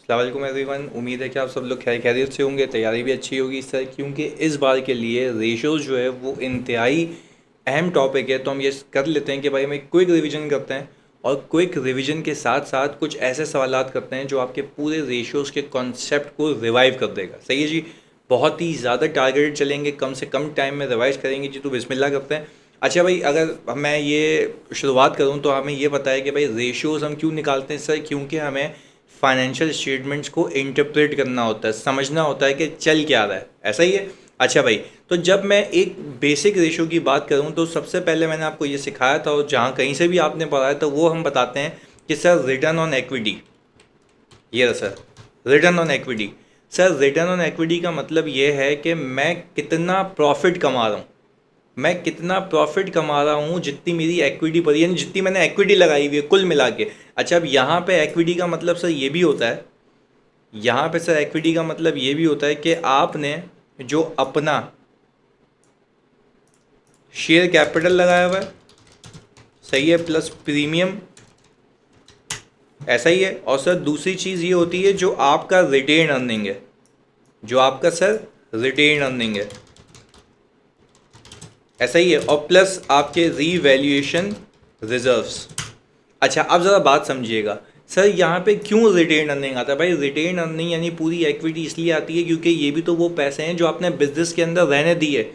अस्सलाम वालेकुम एवरीवन। उम्मीद है कि आप सब लोग खैर खैरियत से होंगे, तैयारी भी अच्छी होगी सर, क्योंकि इस बार के लिए रेशोज़ जो है वो इंतहाई अहम टॉपिक है। तो हम ये कर लेते हैं कि भाई हम एक क्विक रिवीजन करते हैं, और क्विक रिवीजन के साथ साथ कुछ ऐसे सवालात करते हैं जो आपके पूरे रेशोज़ के कॉन्सेप्ट को रिवाइव कर देगा। सही है जी। बहुत ही ज़्यादा टारगेटेड चलेंगे, कम से कम टाइम में रिवाइज करेंगे जी। तो बिस्मिल्लाह करते हैं। अच्छा भाई, अगर मैं ये शुरुआत करूँ तो हमें ये पता है कि भाई रेशियोज़ हम क्यों निकालते हैं सर, क्योंकि हमें फाइनेंशियल स्टेटमेंट्स को इंटरप्रेट करना होता है, समझना होता है कि चल क्या रहा है। ऐसा ही है। अच्छा भाई, तो जब मैं एक बेसिक रेशियो की बात करूं तो सबसे पहले मैंने आपको ये सिखाया था, और जहाँ कहीं से भी आपने पढ़ा है तो वो हम बताते हैं कि सर रिटर्न ऑन इक्विटी। ये रहा sir, return on equity. Sir return on equity का मतलब ये है कि मैं कितना प्रॉफिट कमा रहा हूँ, मैं कितना प्रॉफिट कमा रहा हूँ जितनी मेरी एक्विटी पर, यानी जितनी मैंने एक्विटी लगाई हुई है कुल मिला के। अच्छा, अब यहाँ पे एक्विटी का मतलब सर ये भी होता है, यहाँ पे सर एक्विटी का मतलब ये भी होता है कि आपने जो अपना शेयर कैपिटल लगाया हुआ है, सही है, प्लस प्रीमियम, ऐसा ही है। और सर दूसरी चीज़ ये होती है जो आपका रिटेन अर्निंग है, जो आपका सर रिटेन अर्निंग है, ऐसा ही है, और प्लस आपके रीवैल्यूएशन रिजर्व्स। अच्छा, अब ज़रा बात समझिएगा। सर यहाँ पे क्यों रिटेन अर्निंग आता है? भाई रिटेन अर्निंग यानी पूरी इक्विटी इसलिए आती है क्योंकि ये भी तो वो पैसे हैं जो आपने बिजनेस के अंदर रहने दिए,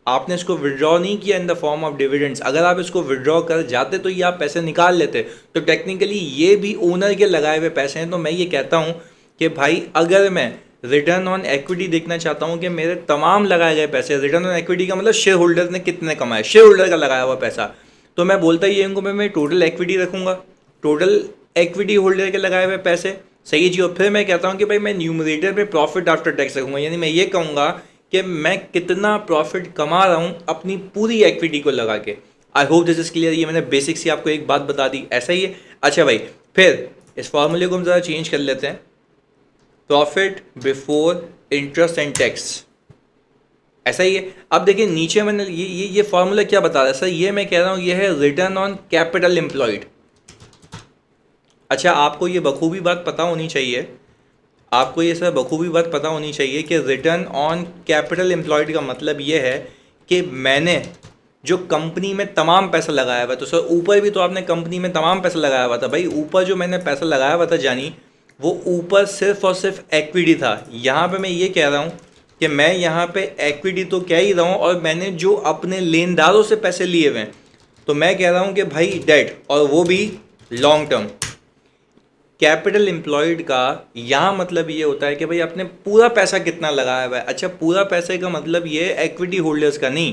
आपने इसको विड्रॉ नहीं किया in the form of dividends. अगर आप इसको विड्रॉ कर जाते तो ये आप पैसे निकाल लेते, तो टेक्निकली ये भी ओनर के लगाए हुए पैसे हैं। तो मैं ये कहता हूँ कि भाई अगर मैं रिटर्न ऑन इक्विटी देखना चाहता हूँ कि मेरे तमाम लगाए गए पैसे, रिटर्न ऑन इक्विटी का मतलब शेयर होल्डर ने कितने कमाए, शेयर होल्डर का लगाया हुआ पैसा, तो मैं बोलता ही हूँ मैं टोटल इक्विटी रखूँगा, टोटल इक्विटी होल्डर के लगाए हुए पैसे। सही है जी। और फिर मैं कहता हूँ कि भाई मैं न्यूमरेटर पे प्रॉफिट आफ्टर टैक्स रखूँगा, यानी मैं ये कहूँगा कि मैं कितना प्रॉफिट कमा रहा हूँ अपनी पूरी इक्विटी को लगा के। I hope this is clear. ये मैंने बेसिक से आपको एक बात बता दी, ऐसा ही है। अच्छा भाई, फिर इस फॉर्मूले को हम ज़रा चेंज कर लेते हैं, profit before interest and tax, ऐसा ही है। अब देखिए नीचे मैंने ये फॉर्मूला क्या बता रहा है सर, ये मैं कह रहा हूँ ये है रिटर्न ऑन कैपिटल एम्प्लॉयड। अच्छा, आपको ये बखूबी बात पता होनी चाहिए, आपको ये सर बखूबी बात पता होनी चाहिए कि रिटर्न ऑन कैपिटल एम्प्लॉयड का मतलब ये है कि मैंने जो कंपनी में तमाम पैसा लगाया हुआ, तो सर ऊपर भी तो आपने कंपनी में तमाम पैसा लगाया हुआ था। भाई ऊपर जो मैंने पैसा लगाया हुआ था जानी, वो ऊपर सिर्फ और सिर्फ एक्विटी था। यहाँ पे मैं ये कह रहा हूँ कि मैं यहाँ पे एक्विटी तो कह ही रहा हूँ, और मैंने जो अपने लेनदारों से पैसे लिए हुए हैं, तो मैं कह रहा हूँ कि भाई डेट, और वो भी लॉन्ग टर्म। कैपिटल एम्प्लॉयड का यहाँ मतलब ये होता है कि भाई आपने पूरा पैसा कितना लगाया हुआ है। अच्छा, पूरा पैसे का मतलब ये एक्विटी होल्डर्स का नहीं,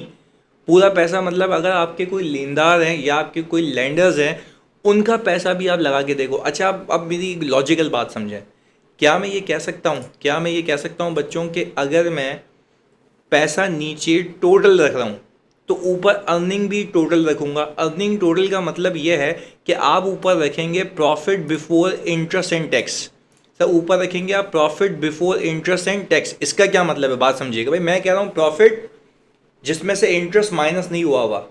पूरा पैसा मतलब अगर आपके कोई लेनदार हैं या आपके कोई लैंडर्स हैं, उनका पैसा भी आप लगा के देखो। अच्छा, अब मेरी लॉजिकल बात समझें। क्या मैं ये कह सकता हूँ, क्या मैं ये कह सकता हूँ बच्चों के, अगर मैं पैसा नीचे टोटल रख रहा हूँ तो ऊपर अर्निंग भी टोटल रखूँगा। अर्निंग टोटल का मतलब ये है कि आप ऊपर रखेंगे profit before interest and tax. Sir ऊपर रखेंगे आप profit before interest and tax. इसका क्या मतलब है, बात समझिएगा भाई। मैं कह रहा हूँ प्रॉफिट जिसमें से इंटरेस्ट माइनस नहीं हुआ हुआ,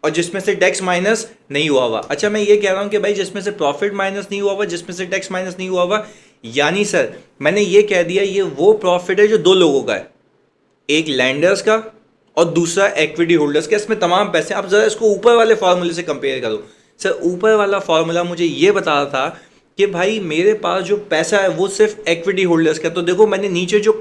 और जिसमें से टैक्स माइनस नहीं हुआ हुआ। अच्छा, मैं ये कह रहा हूँ कि भाई जिसमें से प्रॉफिट माइनस नहीं हुआ हुआ, जिसमें से टैक्स माइनस नहीं हुआ हुआ, यानी सर मैंने ये कह दिया ये वो प्रॉफिट है जो दो लोगों का है, एक लैंडर्स का और दूसरा इक्विटी होल्डर्स का। इसमें तमाम पैसे। आप ज़रा इसको ऊपर वाले फार्मूले से कंपेयर करो। सर ऊपर वाला फार्मूला मुझे ये बता रहा था कि भाई मेरे पास जो पैसा है वो सिर्फ इक्विटी होल्डर्स का। तो देखो मैंने नीचे जो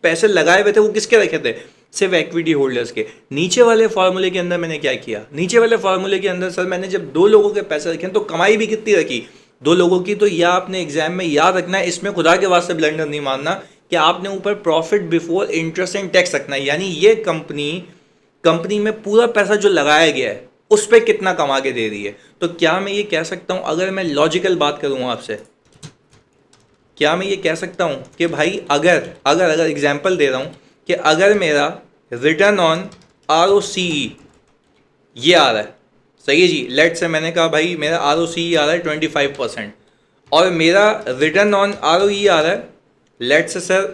पैसे लगाए हुए थे वो किसके रखे थे, सिर्फ इक्विटी होल्डर्स के। नीचे वाले फार्मूले के अंदर मैंने क्या किया, नीचे वाले फार्मूले के अंदर सर मैंने जब दो लोगों के पैसे रखे तो कमाई भी कितनी रखी, दो लोगों की। तो यह आपने एग्जाम में याद रखना है, इसमें खुदा के वास्ते ब्लंडर नहीं मारना, कि आपने ऊपर profit before interest and tax रखना है। यानी ये कंपनी में पूरा पैसा जो लगाया गया है उस पर कितना कमा के दे रही है। तो क्या मैं ये कह सकता हूं, अगर मैं लॉजिकल बात करूं आपसे, क्या मैं ये कह सकता हूं कि भाई अगर अगर अगर एग्जाम्पल दे रहा हूं कि अगर मेरा रिटर्न ऑन ROCE ये आ रहा है, सही है जी, लेट से मैंने कहा भाई मेरा ROCE आ रहा है 25%, और मेरा रिटर्न ऑन ROE आ रहा है लेट से सर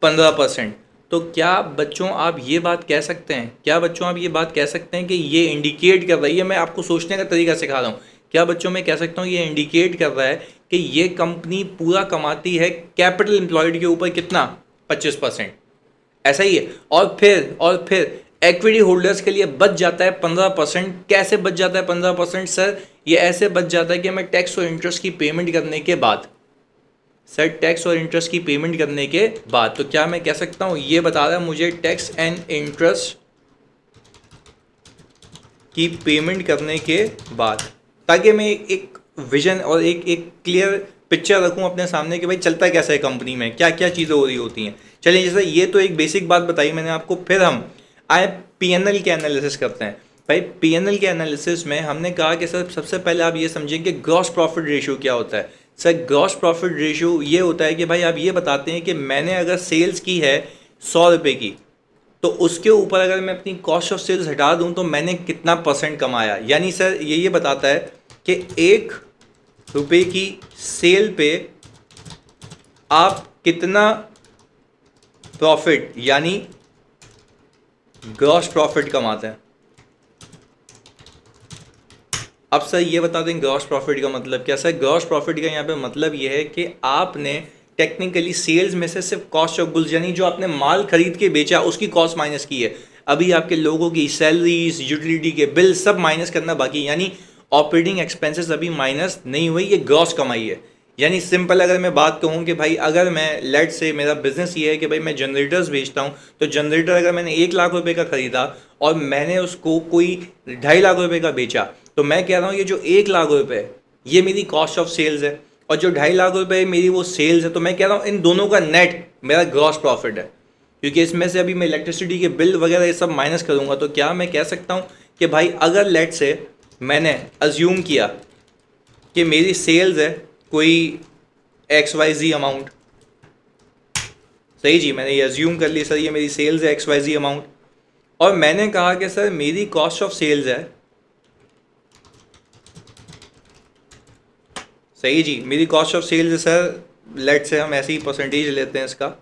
15%। तो क्या बच्चों आप ये बात कह सकते हैं, क्या बच्चों आप ये बात कह सकते हैं कि ये इंडिकेट कर रही है, मैं आपको सोचने का तरीका सिखा रहा हूँ, क्या बच्चों मैं कह सकता हूँ ये इंडिकेट कर रहा है कि ये कंपनी पूरा कमाती है कैपिटल एम्प्लॉयड के ऊपर कितना, 25%। ऐसा ही है। और फिर इक्विटी होल्डर्स के लिए बच जाता है 15%। कैसे बच जाता है 15% सर? ये ऐसे बच जाता है कि मैं टैक्स और इंटरेस्ट की पेमेंट करने के बाद, सर टैक्स और इंटरेस्ट की पेमेंट करने के बाद, तो क्या मैं कह सकता हूँ ये बता रहा है मुझे टैक्स एंड इंटरेस्ट की पेमेंट करने के बाद, ताकि मैं एक विजन और एक क्लियर पिक्चर रखूं अपने सामने कि भाई चलता कैसा है कंपनी में, क्या क्या चीज़ें हो रही होती हैं। चलिए जैसे ये तो एक बेसिक बात बताई मैंने आपको, फिर हम आए पीएनएल के एनालिसिस करते हैं। भाई पीएनएल के एनालिसिस में हमने कहा कि सर सबसे पहले आप ये समझें कि ग्रॉस प्रॉफिट रेशियो क्या होता है। सर ग्रॉस प्रॉफिट रेशियो ये होता है कि भाई आप ये बताते हैं कि मैंने अगर सेल्स की है 100 रुपये की, तो उसके ऊपर अगर मैं अपनी कॉस्ट ऑफ सेल्स हटा दूं तो मैंने कितना परसेंट कमाया। यानी सर ये बताता है कि 1 रुपये की सेल पे आप कितना प्रॉफिट यानी ग्रॉस प्रॉफिट कमाते हैं। अब सर ये बता दें ग्रॉस प्रॉफिट का मतलब क्या। सर ग्रॉस प्रॉफिट का यहाँ पे मतलब ये है कि आपने टेक्निकली सेल्स में से सिर्फ कॉस्ट ऑफ गुड्स यानी जो आपने माल खरीद के बेचा उसकी कॉस्ट माइनस की है। अभी आपके लोगों की सैलरीज, यूटिलिटी के बिल सब माइनस करना बाकी, यानी ऑपरेटिंग एक्सपेंसेस अभी माइनस नहीं हुई, ये ग्रॉस कमाई है। यानी सिंपल अगर मैं बात कहूँ कि भाई अगर मैं लेट से मेरा बिजनेस ये है कि भाई मैं जनरेटर्स बेचता हूँ, तो जनरेटर अगर मैंने 1 लाख रुपए का खरीदा और मैंने उसको कोई 2.5 लाख रुपए का बेचा, तो मैं कह रहा हूँ ये जो 1 लाख रुपए ये मेरी कॉस्ट ऑफ सेल्स है और जो 2.5 लाख रुपए मेरी वो सेल्स है, तो मैं कह रहा हूँ इन दोनों का नेट मेरा ग्रॉस प्रॉफिट है। क्योंकि इसमें से अभी मैं इलेक्ट्रिसिटी के बिल वगैरह ये सब माइनस करूँगा, तो क्या मैं कह सकता हूँ कि भाई अगर लेट से मैंने अज्यूम किया कि मेरी सेल्स है कोई XYZ अमाउंट, सही जी, मैंने ये अज्यूम कर ली सर ये मेरी सेल्स है XYZ अमाउंट, और मैंने कहा कि सर मेरी कॉस्ट ऑफ सेल्स है, सही जी, मेरी कॉस्ट ऑफ सेल्स है सर, लेट से हम ऐसे ही परसेंटेज लेते हैं इसका,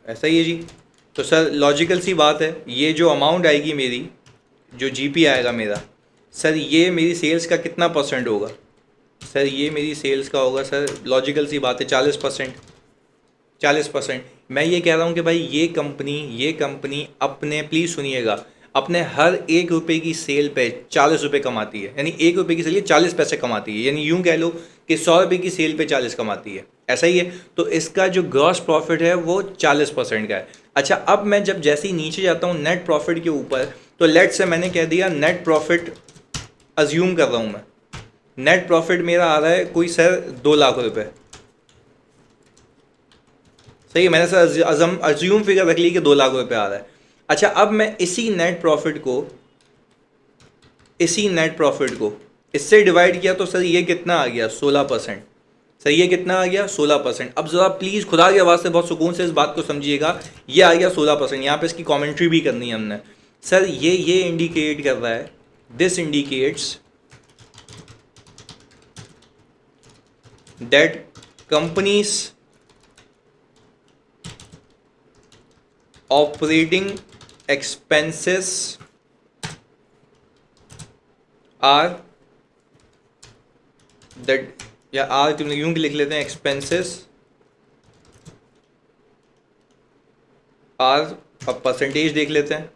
ऐसा ही है जी। तो सर लॉजिकल सी बात है, ये जो अमाउंट आएगी मेरी, जो जीपी आएगा मेरा, सर ये मेरी सेल्स का कितना परसेंट होगा? सर ये मेरी सेल्स का होगा सर, लॉजिकल सी बात है 40%। 40%। मैं ये कह रहा हूँ कि भाई ये कंपनी अपने, प्लीज़ सुनिएगा, अपने हर 1 रुपये की सेल पे 40 रुपये कमाती है। यानी 1 रुपये की सेल 40 पैसे कमाती है, यानी यूँ कह लो कि 100 रुपये की सेल पे 40 कमाती है, ऐसा ही है। तो इसका जो ग्रॉस प्रॉफिट है वो 40% का है। अच्छा, अब मैं जब जैसे ही नीचे जाता हूँ नेट प्रॉफिट के ऊपर, तो लेट से मैंने कह दिया नेट प्रॉफिट, अज्यूम कर रहा हूँ मैं, नेट प्रॉफिट मेरा आ रहा है कोई सर 2 लाख रुपये, सही है, मैंने सर अज्यूम फिगर रख ली कि 2 लाख रुपये आ रहा है। अच्छा, अब मैं इसी नेट प्रॉफिट को इससे डिवाइड किया, तो सर ये कितना आ गया? 16%। सर ये कितना आ गया? 16%। अब ज़रा प्लीज़ खुदा की आवाज़ से बहुत सुकून से इस बात को समझिएगा, ये आ गया 16%। यहाँ पे इसकी कमेंट्री भी करनी है हमने। सर ये इंडिकेट कर रहा है, this indicates that companies operating expenses are that, या आर तुम यूं लिख लेते हैं, एक्सपेंसेस आर, अब परसेंटेज देख लेते हैं,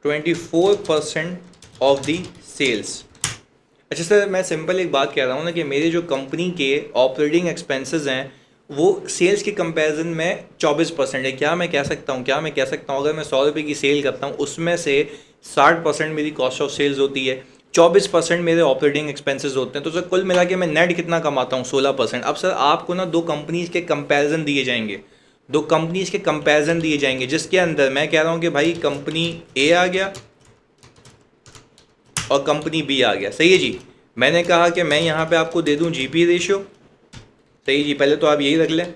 24% ऑफ दी सेल्स। अच्छा सर, मैं सिंपल एक बात कह रहा हूँ ना कि मेरे जो कंपनी के ऑपरेटिंग एक्सपेंसेस हैं वो सेल्स के कंपैरिजन में 24% है। क्या मैं कह सकता हूँ अगर मैं 100 रुपये की सेल करता हूँ उसमें से 60% मेरी कॉस्ट ऑफ सेल्स होती है, 24% मेरे ऑपरेटिंग एक्सपेंसेस होते हैं, तो सर कुल मिला के मैं नेट कितना कमाता हूँ? 16%। अब सर आपको ना दो कंपनीज के कंपैरिजन दिए जाएंगे, जिसके अंदर मैं कह रहा हूँ कि भाई कंपनी ए आ गया और कंपनी बी आ गया, सही है जी। मैंने कहा कि मैं यहाँ पे आपको दे दूँ जीपी रेशियो, सही जी, पहले तो आप यही रख लें,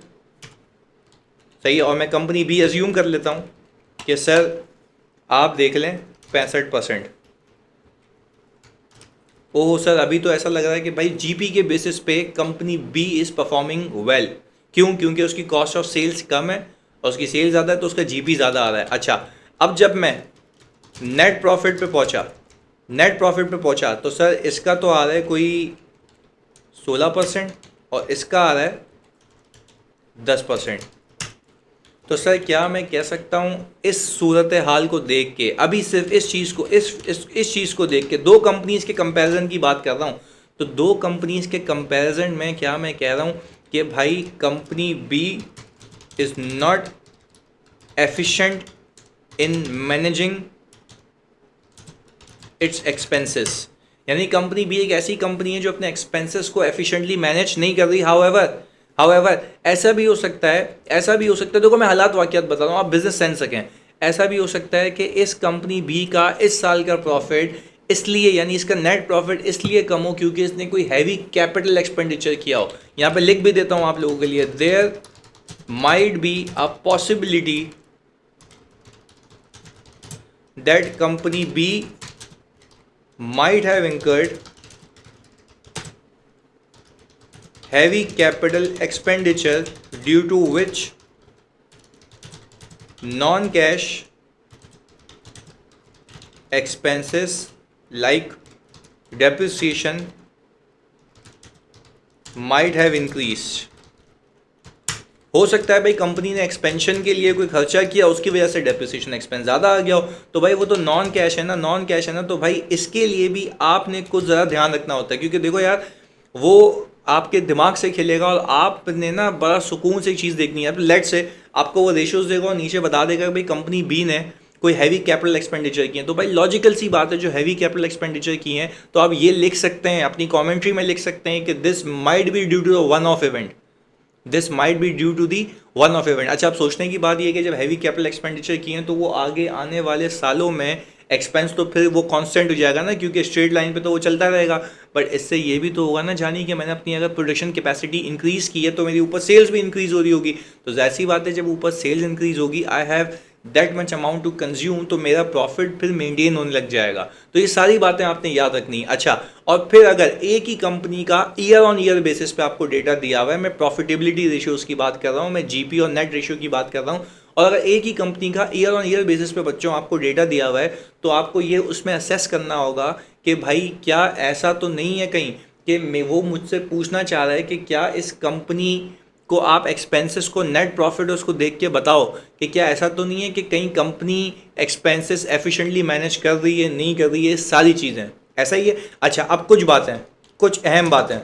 सही है, और मैं कंपनी बी अज्यूम कर लेता हूँ कि सर आप देख लें 65%, ओह सर, अभी तो ऐसा लग रहा है कि भाई जीपी के बेसिस पे company B is performing well. क्यों? क्योंकि उसकी कॉस्ट ऑफ सेल्स कम है और उसकी सेल ज़्यादा है तो उसका जीपी ज़्यादा आ रहा है। अच्छा, अब जब मैं नेट प्रॉफिट पे पहुंचा, तो सर इसका तो आ रहा है कोई 16% और इसका आ रहा है 10%। तो सर क्या मैं कह सकता हूँ इस सूरत हाल को देख के, अभी सिर्फ इस चीज़ को इस चीज़ को देख के, दो कंपनीज के कंपैरिजन की बात कर रहा हूँ, तो दो कंपनीज के कंपैरिजन में क्या मैं कह रहा हूँ कि भाई company B is not efficient in managing its expenses. यानी कंपनी बी एक ऐसी कंपनी है जो अपने एक्सपेंसेस को एफिशिएंटली मैनेज नहीं कर रही। हाउएवर ऐसा भी हो सकता है, देखो मैं हालात वाक़ियात बता रहा हूँ, आप बिजनेस सेंस सकें। ऐसा भी हो सकता है कि इस कंपनी बी का इस साल का प्रॉफिट इसलिए, यानी इसका नेट प्रॉफिट इसलिए कम हो क्योंकि इसने कोई हैवी कैपिटल एक्सपेंडिचर किया हो। यहाँ पे लिख भी देता हूँ आप लोगों के लिए, there might be a possibility that company B might have incurred heavy capital expenditure due to which non-cash expenses like depreciation might have increased। हो सकता है भाई कंपनी ने एक्सपेंशन के लिए कोई खर्चा किया, उसकी वजह से डेप्रिसिएशन एक्सपेंस ज़्यादा आ गया हो, तो भाई वो तो नॉन कैश है ना, तो भाई इसके लिए भी आपने कुछ ज़रा ध्यान रखना होता है। क्योंकि देखो यार, वो आपके दिमाग से खेलेगा और आपने ना बड़ा सुकून से चीज़ देखनी है। लेट से आपको वो रेशियोज देगा और नीचे बता देगा भाई कंपनी बी ने कोई हैवी कैपिटल एक्सपेंडिचर किए हैं, तो भाई लॉजिकल सी बात है, जो हैवी कैपिटल एक्सपेंडिचर किए हैं तो आप ये लिख सकते हैं, अपनी कॉमेंट्री में लिख सकते हैं कि this might be due to one of event, this might be due to the one of event. अच्छा, आप सोचने की बात ये है कि जब हैवी कैपिटल एक्सपेंडिचर किए हैं तो वो आगे आने वाले सालों में एक्सपेंस तो फिर वो कांस्टेंट हो जाएगा ना, क्योंकि स्ट्रेट लाइन पे तो वो चलता रहेगा। बट इससे ये भी तो होगा ना जानी कि मैंने अपनी अगर प्रोडक्शन कैपेसिटी इंक्रीज़ की है तो मेरी ऊपर सेल्स भी इंक्रीज़ हो रही होगी। तो जाहिर सी बात है, जब ऊपर सेल्स इंक्रीज़ होगी, I have that much amount to consume, तो मेरा प्रॉफिट फिर मेंटेन होने लग जाएगा। तो ये सारी बातें आपने याद रखनी है। अच्छा, और फिर अगर एक ही कंपनी का ईयर ऑन ईयर बेसिस पे आपको डेटा दिया हुआ है, मैं प्रॉफिटेबिलिटी रेशियोज की बात कर रहा हूँ, मैं जीपी और नेट रेशियो की बात कर रहा हूँ, और अगर एक ही कंपनी का ईयर ऑन ईयर बेसिस पे बच्चों आपको डेटा दिया हुआ है, तो आपको ये उसमें असेस करना होगा कि भाई क्या ऐसा तो नहीं है कहीं कि वो मुझसे पूछना चाह रहा है कि क्या इस कंपनी को आप एक्सपेंसेस को, नेट प्रॉफिट उसको देख के बताओ कि क्या ऐसा तो नहीं है कि कहीं कंपनी एक्सपेंसेस एफिशिएंटली मैनेज कर रही है, नहीं कर रही है, सारी चीज़ें ऐसा ही है। अच्छा, अब कुछ बातें, कुछ अहम बातें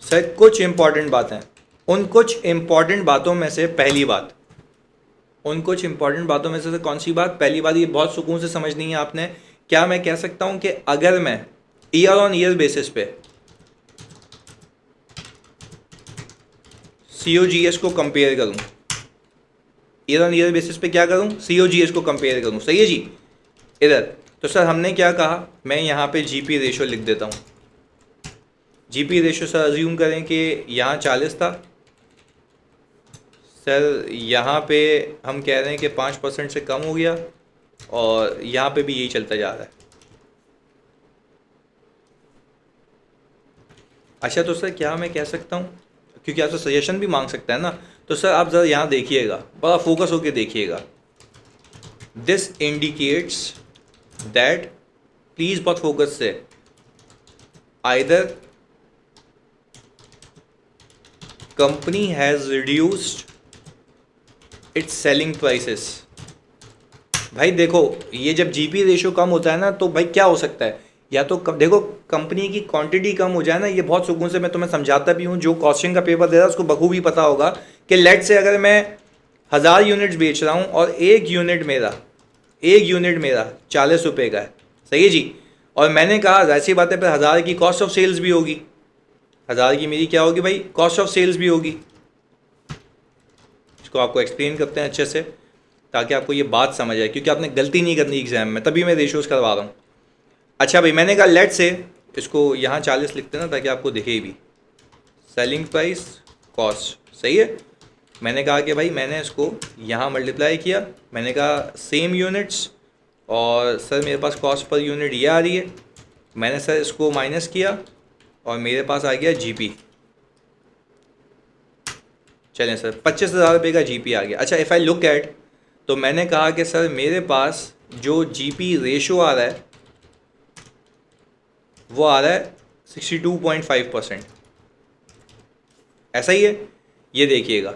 सर, कुछ इंपॉर्टेंट बातें। उन कुछ इंपॉर्टेंट बातों में से पहली बात, कौन सी बात? पहली बात, ये बहुत सुकून से समझनी है आपने। क्या मैं कह सकता हूं कि अगर मैं ईयर ऑन ईयर बेसिस पे COGS को कंपेयर करूं, ईयर ऑन ईयर बेसिस पे क्या करूं? COGS को कंपेयर करूं, सही है जी। इधर तो सर हमने क्या कहा, मैं यहाँ पे जीपी रेशो लिख देता हूँ। जीपी रेशो सर अज्यूम करें कि यहाँ 40 था सर, यहाँ पे हम कह रहे हैं कि 5% से कम हो गया, और यहाँ पे भी यही चलता जा रहा है। अच्छा, तो सर क्या मैं कह सकता हूँ, क्योंकि आपसे सजेशन भी मांग सकता है ना, तो सर आप ज़रा यहाँ देखिएगा, बड़ा फोकस होके देखिएगा। दिस इंडिकेट्स दैट, प्लीज़ बहुत फोकस से, either company has reduced its selling prices. भाई देखो, ये जब जीपी रेशियो कम होता है ना, तो भाई क्या हो सकता है, या तो देखो कंपनी की क्वांटिटी कम हो जाए ना, ये बहुत सुकून से मैं तुम्हें समझाता भी हूँ, जो कॉस्टिंग का पेपर दे रहा है उसको बखूबी पता होगा कि लेट से अगर मैं 1000 यूनिट्स बेच रहा हूँ और एक यूनिट मेरा 40 रुपये का है, सही है जी, और मैंने कहा ऐसी बात है, फिर 1000 की कॉस्ट ऑफ सेल्स भी होगी, 1000 की मेरी क्या होगी भाई, कॉस्ट ऑफ सेल्स भी होगी। इसको आपको एक्सप्लेन करते हैं अच्छे से ताकि आपको ये बात समझ आए, क्योंकि आपने गलती नहीं करनी एग्जाम में, तभी मैं रेशियोज करवा रहा हूँ। अच्छा भाई, मैंने कहा लेट से, इसको यहाँ 40 लिखते हैं ना ताकि आपको दिखे भी, सेलिंग प्राइस कॉस्ट, सही है। मैंने कहा कि भाई मैंने इसको यहाँ मल्टीप्लाई किया, मैंने कहा सेम यूनिट्स और सर मेरे पास कॉस्ट पर यूनिट ये आ रही है, मैंने सर इसको माइनस किया और मेरे पास आ गया जीपी। चलें सर 25,000 रुपये का जीपी आ गया। अच्छा इफ़ आई लुक एट, तो मैंने कहा कि सर मेरे पास जो जीपी रेशो आ रहा है वो आ रहा है 62.5%, ऐसा ही है, ये देखिएगा।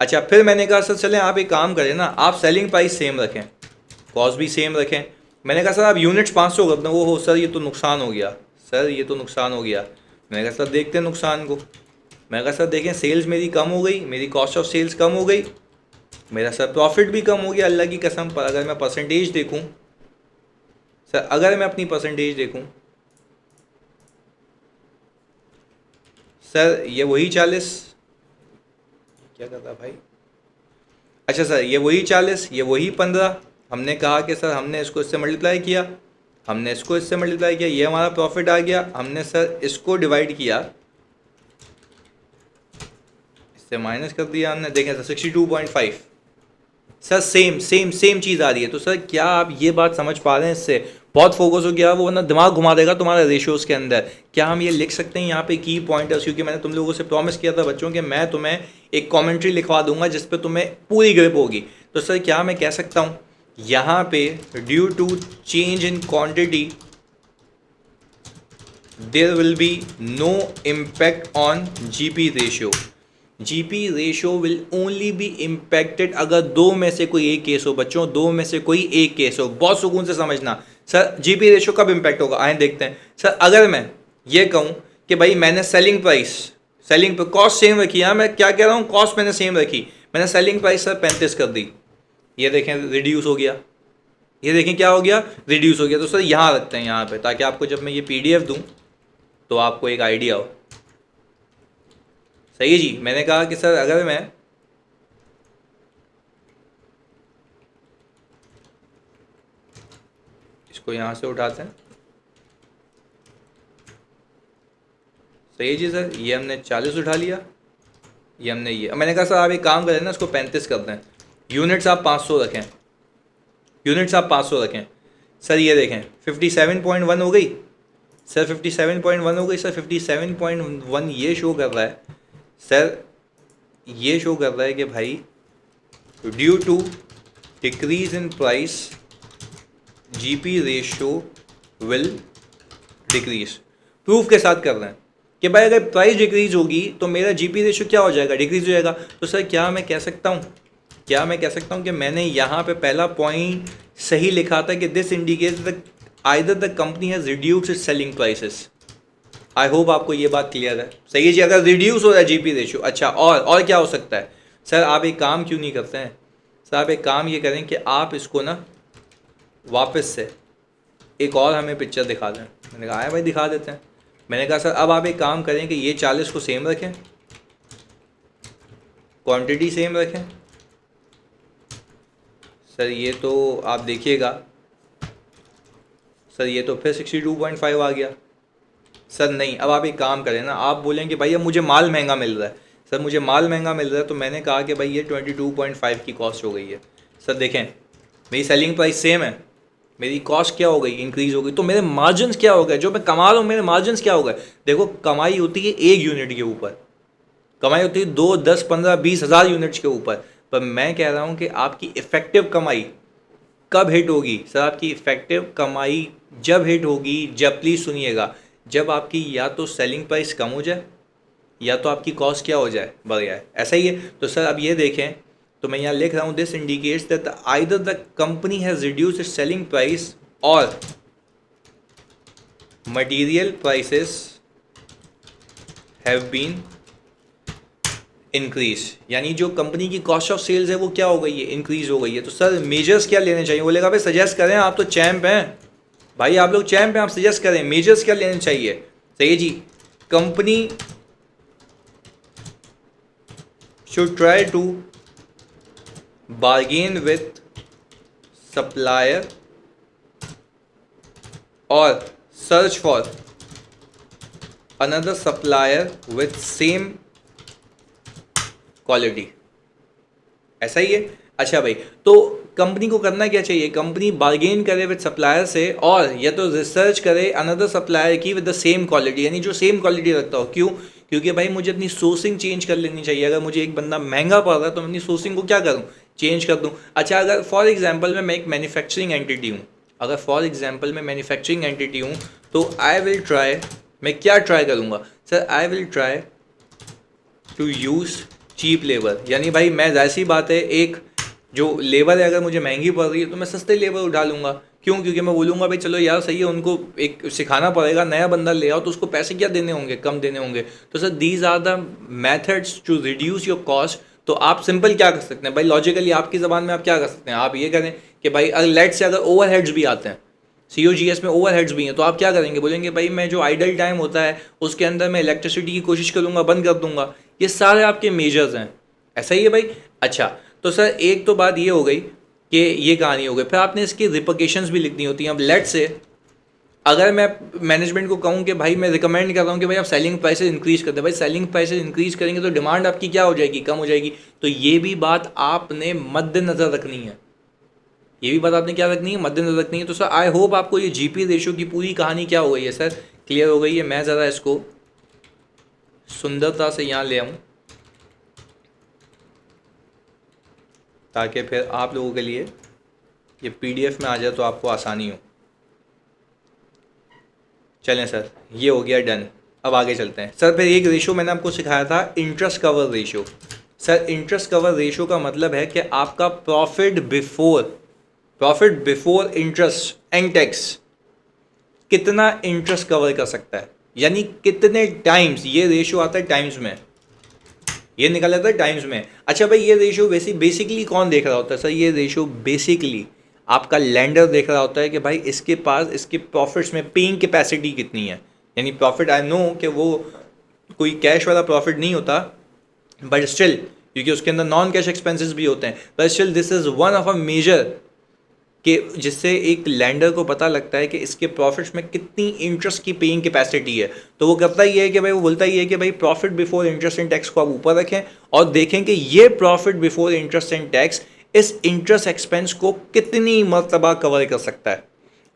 अच्छा फिर मैंने कहा सर चलें आप एक काम करें ना, आप सेलिंग प्राइस सेम रखें, कॉस्ट भी सेम रखें। मैंने कहा सर आप यूनिट्स 500 कर दें। वो हो सर ये तो नुकसान हो गया, सर ये तो नुकसान हो गया। मैंने कहा सर देखते हैं नुकसान को। मैंने कहा सर देखें सेल्स मेरी कम हो गई, मेरी कॉस्ट ऑफ सेल्स कम हो गई, मेरा सर प्रॉफिट भी कम हो गया अल्लाह की कसम पर। अगर मैं परसेंटेज देखूं सर, अगर मैं अपनी परसेंटेज देखूं सर, ये वही 40, क्या करता भाई, अच्छा सर ये वही 40, ये वही 15। हमने कहा कि सर हमने इसको इससे मल्टीप्लाई किया, हमने इसको इससे मल्टीप्लाई किया, ये हमारा प्रॉफिट आ गया। हमने सर इसको डिवाइड किया, इससे माइनस कर दिया हमने, देखें sir 62.5। Sir same same same चीज़ आ रही है। तो सर क्या आप ये बात समझ पा रहे हैं? इससे बहुत फोकस हो गया वो, वरना दिमाग घुमा देगा तुम्हारे रेशियोज़ के अंदर। क्या हम ये लिख सकते हैं यहाँ पे की पॉइंटर्स? क्योंकि मैंने तुम लोगों से प्रॉमिस किया था बच्चों कि मैं तुम्हें एक कॉमेंट्री लिखवा दूंगा जिस पे तुम्हें पूरी ग्रिप होगी। तो सर क्या मैं कह सकता हूँ यहाँ पे due to change in quantity there will be no impact on GP ratio. GP ratio will only be impacted अगर दो में से कोई एक केस हो। बच्चों दो में से कोई एक केस हो, बहुत सुकून से समझना। सर जीपी रेशो कब इम्पैक्ट होगा, आए देखते हैं। सर अगर मैं ये कहूँ कि भाई मैंने सेलिंग पर कॉस्ट सेम रखी, हाँ मैं क्या कह रहा हूँ, कॉस्ट मैंने सेम रखी, मैंने सेलिंग प्राइस सर 35 कर दी, ये देखें रिड्यूस हो गया, ये देखें क्या हो गया, रिड्यूस हो गया। तो सर यहाँ रखते हैं यहाँ पे, ताकि आपको जब मैं ये पीडीएफ दूँ तो आपको एक आइडिया हो। सही है जी। मैंने कहा कि सर अगर मैं इसको यहाँ से उठाते हैं, सही है जी सर, ये हमने 40 उठा लिया, ये हमने ये, मैंने कहा सर आप एक काम करें ना, इसको 35 कर दें, यूनिट्स आप 500 रखें, यूनिट्स आप 500 रखें। सर ये देखें 57.1 हो गई, सर 57.1 हो गई, सर 57.1 ये शो कर रहा है, सर ये शो कर रहा है कि भाई due to decrease in price GP ratio will decrease. Proof के साथ कर रहे हैं कि भाई अगर प्राइस डिक्रीज होगी तो मेरा जीपी रेशियो क्या हो जाएगा, डिक्रीज हो जाएगा। तो सर क्या मैं कह सकता हूँ, क्या मैं कह सकता हूँ कि मैंने यहाँ पे पहला पॉइंट सही लिखा था कि this indicates the either the company has reduced its selling prices. I hope आपको ये बात क्लियर है। सही है जी, अगर रिड्यूस हो रहा है जीपी रेशियो। अच्छा और क्या हो सकता है? सर आप एक काम क्यों नहीं करते हैं, सर आप एक काम ये करें कि आप इसको ना वापस से एक और हमें पिक्चर दिखा दें। मैंने कहा आया भाई दिखा देते हैं। मैंने कहा सर अब आप एक काम करें कि ये 40 को सेम रखें, क्वांटिटी सेम रखें। सर ये तो आप देखिएगा, सर ये तो फिर 62.5 आ गया। सर नहीं, अब आप एक काम करें ना, आप बोलें कि भाई अब मुझे माल महंगा मिल रहा है, सर मुझे माल महंगा मिल रहा है, तो मैंने कहा कि भाई ये 22.5 की कॉस्ट हो गई है। सर देखें मेरी सेलिंग प्राइस सेम है, मेरी कॉस्ट क्या हो गई, इंक्रीज़ हो गई, तो मेरे मार्जिन्स क्या हो गए, जो मैं कमा रहा हूँ मेरे मार्जिन्स क्या हो गए। देखो कमाई होती है एक यूनिट के ऊपर, कमाई होती है 2, 10, 15, 20 हज़ार यूनिट्स के ऊपर, पर मैं कह रहा हूँ कि आपकी इफ़ेक्टिव कमाई कब हिट होगी। सर आपकी इफ़ेक्टिव कमाई जब हिट होगी, जब, प्लीज़ सुनिएगा, जब आपकी या तो सेलिंग प्राइस कम हो जाए या तो आपकी कॉस्ट क्या हो जाए, बढ़ जाए। ऐसा ही है। तो सर अब ये देखें, तो मैं यहाँ लिख रहा हूँ this indicates that either the company has reduced its selling price और material prices have been increase, यानी जो कंपनी की कॉस्ट ऑफ सेल्स है वो क्या हो गई है, इंक्रीज हो गई है। तो सर मेजर्स क्या लेने चाहिए? बोलेगा भाई सजेस्ट करें, आप तो चैम्प हैं भाई, आप लोग चैम्प हैं, आप सजेस्ट करें मेजर्स क्या लेने चाहिए। सही है जी, company should try to bargain with supplier और search for another supplier with same quality. ऐसा ही है। अच्छा भाई, तो कंपनी को करना क्या चाहिए, कंपनी बार्गेन करे विद सप्लायर से, और या तो रिसर्च करे अनदर सप्लायर की विद द सेम क्वालिटी, यानी जो सेम क्वालिटी रखता हो। क्यों? क्योंकि भाई मुझे अपनी सोर्सिंग चेंज कर लेनी चाहिए। अगर मुझे एक बंदा महंगा पड़ रहा है तो मैं अपनी सोर्सिंग को क्या करूँ, चेंज कर दूँ। अच्छा, अगर फॉर एग्जाम्पल मैं एक मैन्युफैक्चरिंग एंटिटी हूँ, अगर फॉर एग्जाम्पल मैं मैन्युफैक्चरिंग एंटिटी हूँ, तो आई विल ट्राई, मैं क्या ट्राई करूँगा sir, I will try to use cheap labour. यानी भाई मैं जाहिर सी बात है, एक जो लेबर है अगर मुझे महंगी पड़ रही है तो मैं सस्ते लेबर उठा लूँगा। क्यों? क्योंकि मैं बोलूँगा भाई चलो यार सही है, उनको एक सिखाना पड़ेगा, नया बंदा ले आओ तो उसको पैसे क्या देने होंगे, कम देने होंगे। तो sir these are the methods to reduce your cost. तो आप सिंपल क्या कर सकते हैं भाई, लॉजिकली आपकी ज़बान में आप क्या कर सकते हैं, आप ये करें कि भाई लेट से अगर ओवरहेड्स भी आते हैं, COGS में ओवरहेड्स भी हैं, तो आप क्या करेंगे, बोलेंगे भाई मैं जो आइडल टाइम होता है उसके अंदर मैं इलेक्ट्रिसिटी की कोशिश करूँगा, बंद कर दूंगा। ये सारे आपके मेजर्स हैं, ऐसा ही है भाई। अच्छा, तो सर एक तो बात ये हो गई कि ये कहानी हो गई, फिर आपने इसकी रिपोर्केशंस भी लिखनी होती हैं। अब लेट से अगर मैं मैनेजमेंट को कहूँ कि भाई मैं रिकमेंड कर रहा हूँ कि भाई आप सेलिंग प्राइसेस इंक्रीज कर दें, भाई सेलिंग प्राइसेस इंक्रीज करेंगे तो डिमांड आपकी क्या हो जाएगी, कम हो जाएगी। तो ये भी बात आपने मद्देनज़र रखनी है, ये भी बात आपने क्या रखनी है, मद्देनजर रखनी है। तो सर आई होप आपको ये GP रेशो की पूरी कहानी क्या हो गई है सर, क्लियर हो गई है। मैं ज़रा इसको सुंदरता से यहाँ ले आऊँ ताकि फिर आप लोगों के लिए ये PDF में आ जाए तो आपको आसानी हो। चलें सर, ये हो गया डन। अब आगे चलते हैं सर। फिर एक रेशो मैंने आपको सिखाया था, interest cover ratio. Sir interest cover ratio का मतलब है कि आपका profit before interest and tax कितना इंटरेस्ट कवर कर सकता है, यानी कितने टाइम्स। ये रेशो आता है टाइम्स में, ये निकल आता है टाइम्स में। अच्छा भाई, ये रेशो बेसिकली कौन देख रहा होता है सर, ये रेशो बेसिकली आपका लैंडर देख रहा होता है कि भाई इसके पास इसके प्रॉफिट्स में पेइंग कैपेसिटी कितनी है। यानी प्रॉफिट, आई नो कि वो कोई कैश वाला प्रॉफिट नहीं होता, बट स्टिल क्योंकि उसके अंदर नॉन कैश एक्सपेंसेस भी होते हैं, but still this is one of a major कि जिससे एक लैंडर को पता लगता है कि इसके प्रॉफिट्स में कितनी इंटरेस्ट की पेइंग कैपेसिटी है। तो वो करता ही है कि भाई, वो बोलता ही है कि भाई profit before interest and tax को आप ऊपर रखें और देखें कि ये profit before interest and tax इस इंटरेस्ट एक्सपेंस को कितनी मरतबा कवर कर सकता है।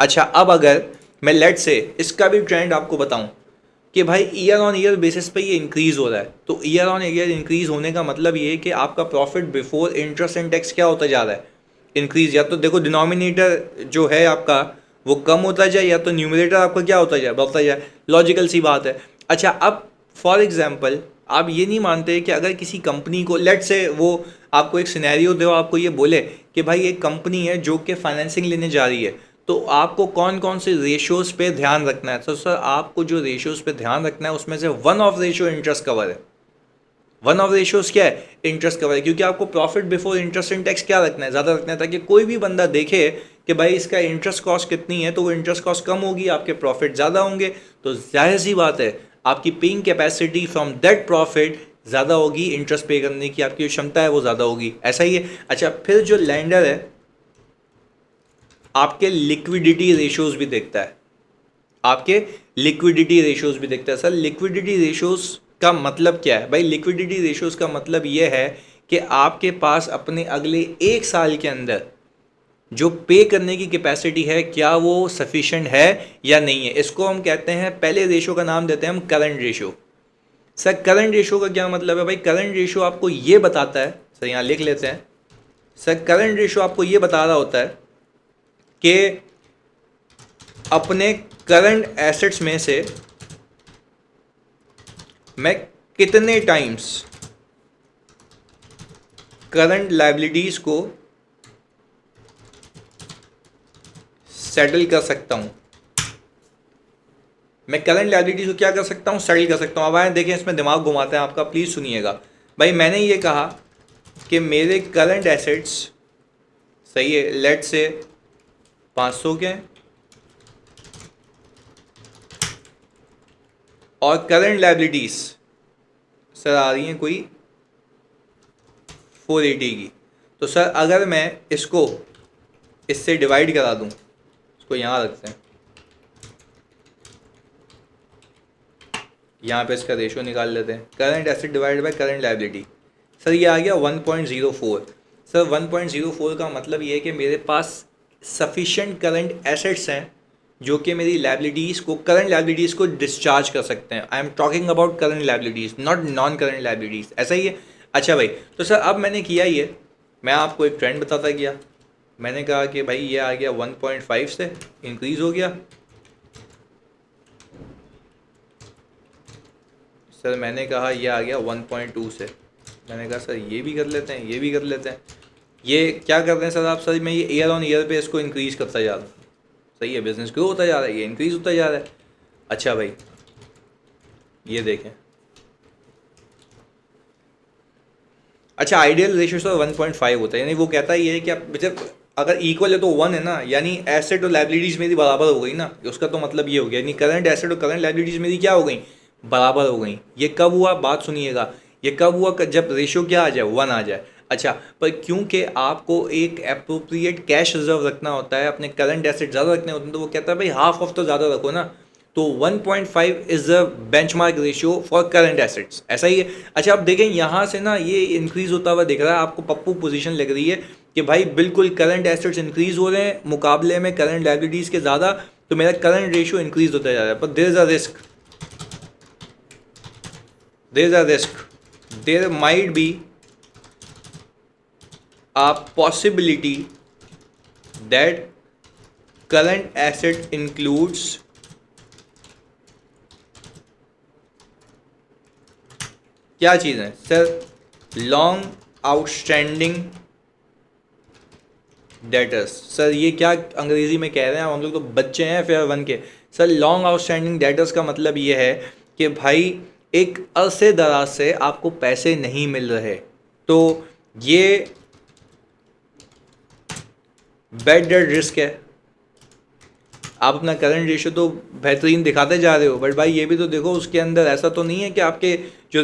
अच्छा, अब अगर मैं लेट से इसका भी ट्रेंड आपको बताऊं कि भाई ईयर ऑन ईयर बेसिस पे ये इंक्रीज़ हो रहा है, तो ईयर ऑन ईयर इंक्रीज़ होने का मतलब ये है कि आपका profit before interest and tax क्या होता जा रहा है, इंक्रीज। या तो देखो डिनोमिनेटर जो है आपका वो कम होता जाए, या तो न्यूमरेटर आपका क्या होता जाए, बढ़ता जाए, लॉजिकल सी बात है। अच्छा, अब फॉर एग्जांपल आप ये नहीं मानते कि अगर किसी कंपनी को लेट से वो आपको एक सिनेरियो दे, आपको ये बोले कि भाई एक कंपनी है जो कि फाइनेंसिंग लेने जा रही है, तो आपको कौन कौन से रेशियोज़ पे ध्यान रखना है। तो सर आपको जो रेशियोज़ पे ध्यान रखना है उसमें से one of ratio interest cover है। वन ऑफ रेशियोज क्या है, इंटरेस्ट कवर है। क्योंकि आपको profit before interest and tax क्या रखना है, ज़्यादा रखना है, ताकि कोई भी बंदा देखे कि भाई इसका इंटरेस्ट कॉस्ट कितनी है, तो वो इंटरेस्ट कॉस्ट कम होगी, आपके प्रॉफिट ज़्यादा होंगे, तो जाहिर सी बात है आपकी paying capacity from that profit ज़्यादा होगी, इंटरेस्ट पे करने की आपकी जो क्षमता है वो ज़्यादा होगी। ऐसा ही है। अच्छा, फिर जो लैंडर है आपके लिक्विडिटी रेशियोज भी देखता है, आपके लिक्विडिटी रेशियोज भी देखता है। सर लिक्विडिटी रेशियोज का मतलब क्या है भाई, लिक्विडिटी रेशियोज का मतलब ये है कि आपके पास अपने अगले 1 साल के अंदर जो पे करने की कैपेसिटी है, क्या वो सफिशेंट है या नहीं है। इसको हम कहते हैं, पहले रेशियो का नाम देते हैं हम current ratio. Sir current ratio का क्या मतलब है भाई, करंट रेशियो आपको ये बताता है, सर यहाँ लिख लेते हैं। सर करंट रेशियो आपको ये बता रहा होता है कि अपने करंट एसेट्स में से मैं कितने टाइम्स करंट लायबिलिटीज को सेटल कर सकता हूं। मैं करंट लायबिलिटीज को क्या कर सकता हूं, सेटल कर सकता हूं। अब आए देखें, इसमें दिमाग घुमाते हैं आपका, प्लीज सुनिएगा भाई। मैंने ये कहा कि मेरे करंट एसेट्स, सही है, लेट से 500 के, और करंट लायबिलिटीज सर आ रही हैं कोई 480 की। तो सर अगर मैं इसको इससे डिवाइड करा दूं, इसको यहाँ रखते हैं, यहाँ पे इसका रेशियो निकाल लेते हैं, current asset divide by current liability. Sir ये आ गया 1.04। सर 1.04 का मतलब ये है कि मेरे पास सफिशेंट करंट एसेट्स हैं जो कि मेरी करंट लाइबिलिटीज़ को डिस्चार्ज कर सकते हैं। I am talking about current liabilities, not non current liabilities. ऐसा ही है। अच्छा भाई, तो सर अब मैंने किया ये, मैं आपको एक ट्रेंड बताता गया। मैंने कहा कि भाई ये आ गया 1.5 से इंक्रीज़ हो गया। सर मैंने कहा ये आ गया 1.2 से। मैंने कहा सर ये भी कर लेते हैं, ये भी कर लेते हैं। ये क्या कर रहे हैं सर आप? सर मैं ये ईयर ऑन ईयर पे इसको इंक्रीज़ करता जा रहा हूँ। सही है, बिजनेस ग्रो होता जा रहा है, ये इंक्रीज़ होता जा रहा है। अच्छा भाई, ये देखें। अच्छा, आइडियल रेशियो सर 1.5 होता है, यानी वो कहता है ये कि आप जब अगर इक्वल है तो 1 है ना, यानी एसेट और लाइबिलिटीज़ मेरी बराबर हो गई ना, उसका तो मतलब ये हो गया, यानी करंट एसेट और करंट लाइबिलिटीज़ मेरी क्या हो गई? बराबर हो गई। ये कब हुआ? बात सुनिएगा। ये कब हुआ? जब रेशियो क्या आ जाए? 1 आ जाए। अच्छा, पर क्योंकि आपको एक अप्रोप्रिएट कैश रिजर्व रखना होता है, अपने करंट एसेट ज़्यादा रखने होते हैं, तो वो कहता है भाई हाफ ऑफ तो ज़्यादा रखो ना। तो 1.5 is a benchmark ratio for current assets. ऐसा ही है। अच्छा, आप देखें यहाँ से ना ये इंक्रीज़ होता हुआ दिख रहा है आपको, पप्पू पोजीशन लग रही है कि भाई बिल्कुल करंट एसेट्स इंक्रीज़ हो रहे हैं मुकाबले में करंट लाइबिलिटीज़ के ज़्यादा, तो मेरा करंट रेशियो इंक्रीज़ होता जा रहा है। पर there is a risk, there is a risk, there might be a possibility that current asset includes क्या चीज़ है सर? Long outstanding debtors. सर ये क्या अंग्रेजी में कह रहे हैं? हम लोग तो बच्चे हैं फेयर वन के। सर लॉन्ग आउटस्टैंडिंग डेटर्स का मतलब ये है कि भाई एक अरसे दराज से आपको पैसे नहीं मिल रहे, तो ये बैड डेट रिस्क है। आप अपना करंट रेशियो तो बेहतरीन दिखाते जा रहे हो, बट भाई ये भी तो देखो उसके अंदर ऐसा तो नहीं है कि आपके जो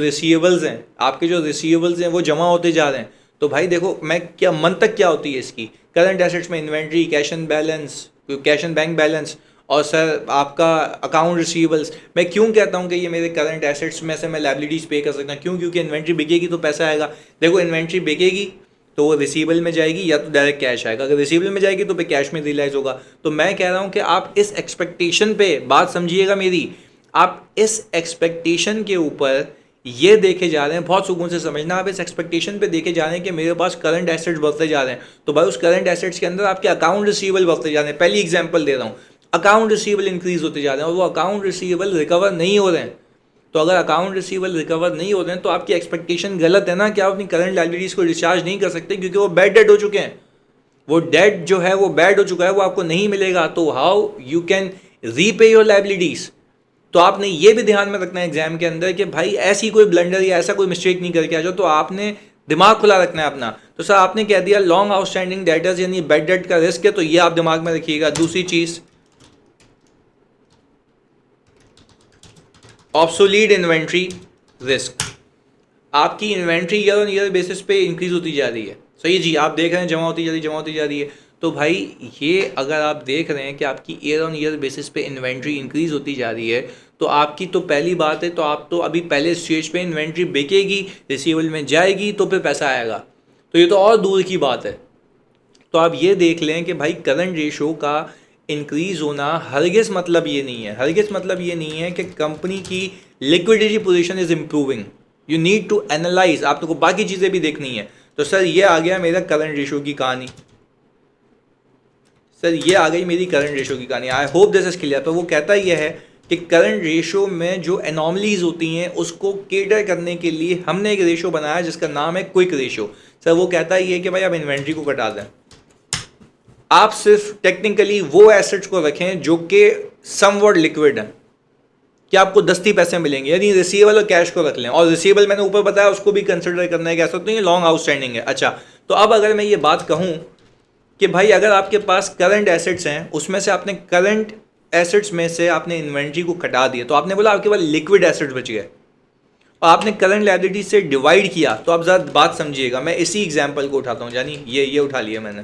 रिसीवेबल्स हैं वो जमा होते जा रहे हैं। तो भाई देखो, मैं क्या मंतक क्या होती है इसकी? करंट एसेट्स में inventory, cash and bank balance, और सर आपका अकाउंट रिसीवेबल्स। मैं क्यों कहता हूँ कि ये मेरे करंट एसेट्स में से मैं लाइबिलिटीज़ पे कर सकता हूँ? क्यों? क्योंकि इन्वेंट्री बिकेगी तो पैसा आएगा। देखो इन्वेंट्री बिकेगी तो वो रिसीवेबल में जाएगी या तो डायरेक्ट कैश आएगा। अगर रिसीवेबल में जाएगी तो फिर कैश में रियलाइज होगा। तो मैं कह रहा हूँ कि आप इस एक्सपेक्टेशन पे बात समझिएगा मेरी, आप इस एक्सपेक्टेशन के ऊपर ये देखे जा रहे हैं, बहुत सुकून से समझना, आप इस एक्सपेक्टेशन पे देखे जा रहे हैं कि मेरे पास करंट एसेट्स बढ़ते जा रहे हैं, तो भाई उस करंट एसेट्स के अंदर आपके अकाउंट रिसीवेबल बढ़ते जा रहे हैं। पहली एग्जांपल दे रहा हूँ, अकाउंट रिसीवेबल इंक्रीज होते जा रहे हैं और वो अकाउंट रिसीवेबल रिकवर नहीं हो रहे हैं। तो अगर अकाउंट रिसीवेबल रिकवर नहीं हो रहे हैं तो आपकी एक्सपेक्टेशन गलत है ना, कि आप अपनी करंट लाइबिलिटीज को डिस्चार्ज नहीं कर सकते क्योंकि वो बैड डेट हो चुके हैं। वो डेट जो है वो बैड हो चुका है, वो आपको नहीं मिलेगा। तो how you can repay your liabilities? तो आपने ये भी ध्यान में रखना है एग्जाम के अंदर कि भाई ऐसी कोई ब्लंडर या ऐसा कोई मिस्टेक नहीं करके आ जाओ। तो आपने दिमाग खुला रखना है अपना। तो सर आपने कह दिया लॉन्ग आउटस्टैंडिंग डेटर्स यानी बैड डेट का रिस्क है, तो ये आप दिमाग में रखिएगा। दूसरी चीज, ऑब्सोलीट इन्वेंट्री रिस्क। आपकी inventory year on year basis पे इंक्रीज होती जा रही है। सही जी, आप देख रहे हैं जमा होती जा रही है, जमा होती जा रही है। तो भाई ये अगर आप देख रहे हैं कि आपकी ईयर ऑन ईयर बेसिस पे इन्वेंट्री इंक्रीज होती जा रही है, तो आपकी तो पहली बात है, तो आप तो अभी पहले स्टेज पे इन्वेंट्री बिकेगी, रिसीवेबल में जाएगी, तो फिर पैसा आएगा। तो ये तो और दूर की बात है। तो आप ये देख लें कि भाई करंट रेशो का इंक्रीज होना हरगिज़ मतलब ये नहीं है, हरगिज़ मतलब ये नहीं है कि कंपनी की liquidity position is improving. You need to analyse, आपको बाकी चीज़ें भी देखनी है। तो सर ये आ गया मेरा करंट रेशो की कहानी। सर ये आ गई मेरी करंट रेशो की कहानी। I hope this is clear. तो वो कहता ही है कि करंट रेशो में जो एनॉमलीज होती हैं उसको केटर करने के लिए हमने एक रेशो बनाया जिसका नाम है क्विक रेशो। सर वो कहता ही है कि भाई आप इन्वेंट्री को घटा दें, आप सिर्फ टेक्निकली वो एसेट्स को रखें जो कि समवॉट लिक्विड हैं, कि आपको दस्ती पैसे मिलेंगे, यानी रिसीवेबल और कैश को रख लें। और रिसीवेबल मैंने ऊपर बताया उसको भी कंसिडर करना है कि ऐसा तो नहीं लॉन्ग आउटस्टैंडिंग है। अच्छा, तो अब अगर मैं ये बात कहूँ कि भाई अगर आपके पास करंट एसेट्स हैं, उसमें से आपने करंट एसेट्स में से आपने इन्वेंट्री को घटा दिया, तो आपने बोला आपके पास लिक्विड एसेट्स बच गए, और आपने करंट लायबिलिटी से डिवाइड किया। तो आप ज़रा बात समझिएगा, मैं इसी एग्जाम्पल को उठाता हूँ, यानी ये उठा लिया मैंने।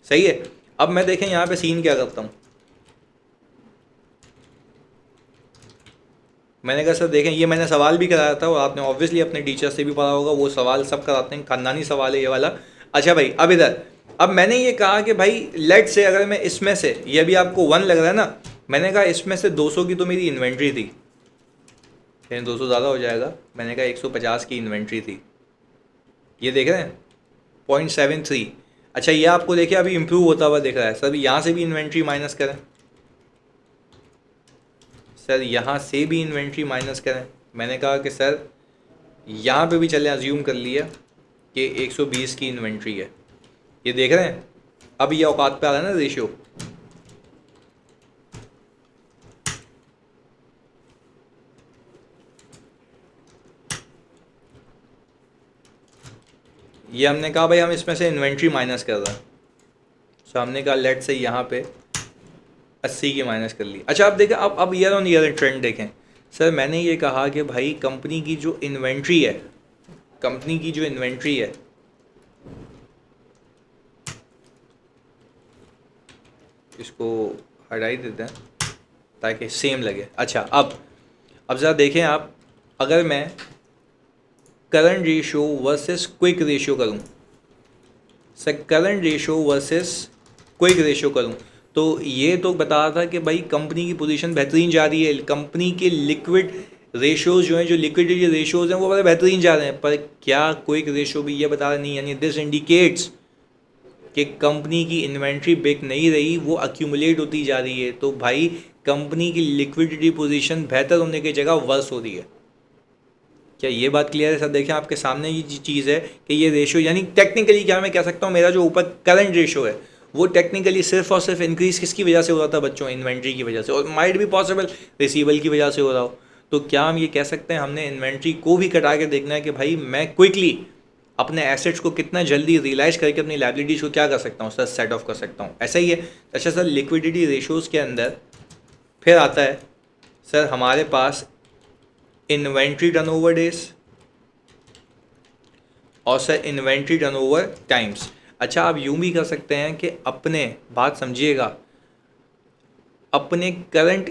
सही है। अब मैं देखें यहाँ पे सीन क्या करता हूँ। मैंने कहा सर देखें, ये मैंने सवाल भी कराया था और आपने ऑब्वियसली अपने टीचर से भी पढ़ा होगा, वो सवाल सब कराते हैं, खानदानी सवाल है ये वाला। अच्छा भाई, अब इधर, अब मैंने ये कहा कि भाई लेट से अगर मैं इसमें से, ये भी आपको 1 लग रहा है ना, मैंने कहा इसमें से 200 की तो मेरी इन्वेंट्री थी, 200 ज़्यादा हो जाएगा, मैंने कहा 150 की इन्वेंट्री थी, ये देख रहे हैं 0.73। अच्छा ये आपको देखिए अभी इम्प्रूव होता हुआ दिख रहा है। सर यहाँ से भी इन्वेंट्री माइनस करें, सर यहाँ से भी इन्वेंट्री माइनस करें। मैंने कहा कि सर यहाँ पे भी चले, अज्यूम कर लिया कि 120 की इन्वेंट्री है, ये देख रहे हैं अब ये औकात पे आ रहा है ना रेशियो। ये हमने कहा भाई हम इसमें से इन्वेंट्री माइनस कर रहे हैं, सो हमने कहा लेट से यहाँ पे 80 की माइनस कर ली। अच्छा अब देखें, अब ईयर ऑन ईयर ट्रेंड देखें। सर मैंने ये कहा कि भाई कंपनी की जो इन्वेंट्री है, कंपनी की जो इन्वेंट्री है, इसको हटा ही देते हैं ताकि सेम लगे। अच्छा अब ज़रा देखें आप, अगर मैं current ratio versus quick ratio करूं, sir current ratio versus quick ratio करूं, तो ये तो बता रहा था कि भाई कंपनी की पोजीशन बेहतरीन जा रही है, कंपनी के लिक्विड रेशियोज़ जो हैं, जो लिक्विडिटी रेशियोज़ हैं वो बड़े बेहतरीन जा रहे हैं, पर क्या क्विक रेशियो भी ये बता रहा नहीं, यानी दिस इंडिकेट्स कि कंपनी की इन्वेंट्री बिक नहीं रही, वो अक्यूमुलेट होती जा रही है। तो भाई कंपनी की लिक्विडिटी पोजीशन बेहतर होने की जगह वर्स हो रही है। क्या ये बात क्लियर है सर? देखें आपके सामने ये चीज़ है कि ये रेशियो, यानी टेक्निकली क्या मैं कह सकता हूँ, मेरा जो ऊपर करंट रेशियो है वो टेक्निकली सिर्फ और सिर्फ इंक्रीज़ किसकी वजह से हो रहा था बच्चों? इन्वेंट्री की वजह से, और माइट भी पॉसिबल रिसीवेबल की वजह से हो रहा हो। तो क्या हम ये कह सकते हैं हमने इन्वेंट्री को भी कटा के देखना है कि भाई मैं क्विकली अपने एसेट्स को कितना जल्दी रियलाइज़ करके अपनी लाइबिलिटीज़ को क्या कर सकता हूँ सर, सेट ऑफ कर सकता हूँ। ऐसा ही है। अच्छा सर, लिक्विडिटी रेशियोज़ के अंदर फिर आता है सर हमारे पास इन्वेंट्री टर्नओवर डेज और सर इन्वेंट्री टर्नओवर टाइम्स। अच्छा आप यूँ भी कर सकते हैं कि अपने, बात समझिएगा, अपने करंट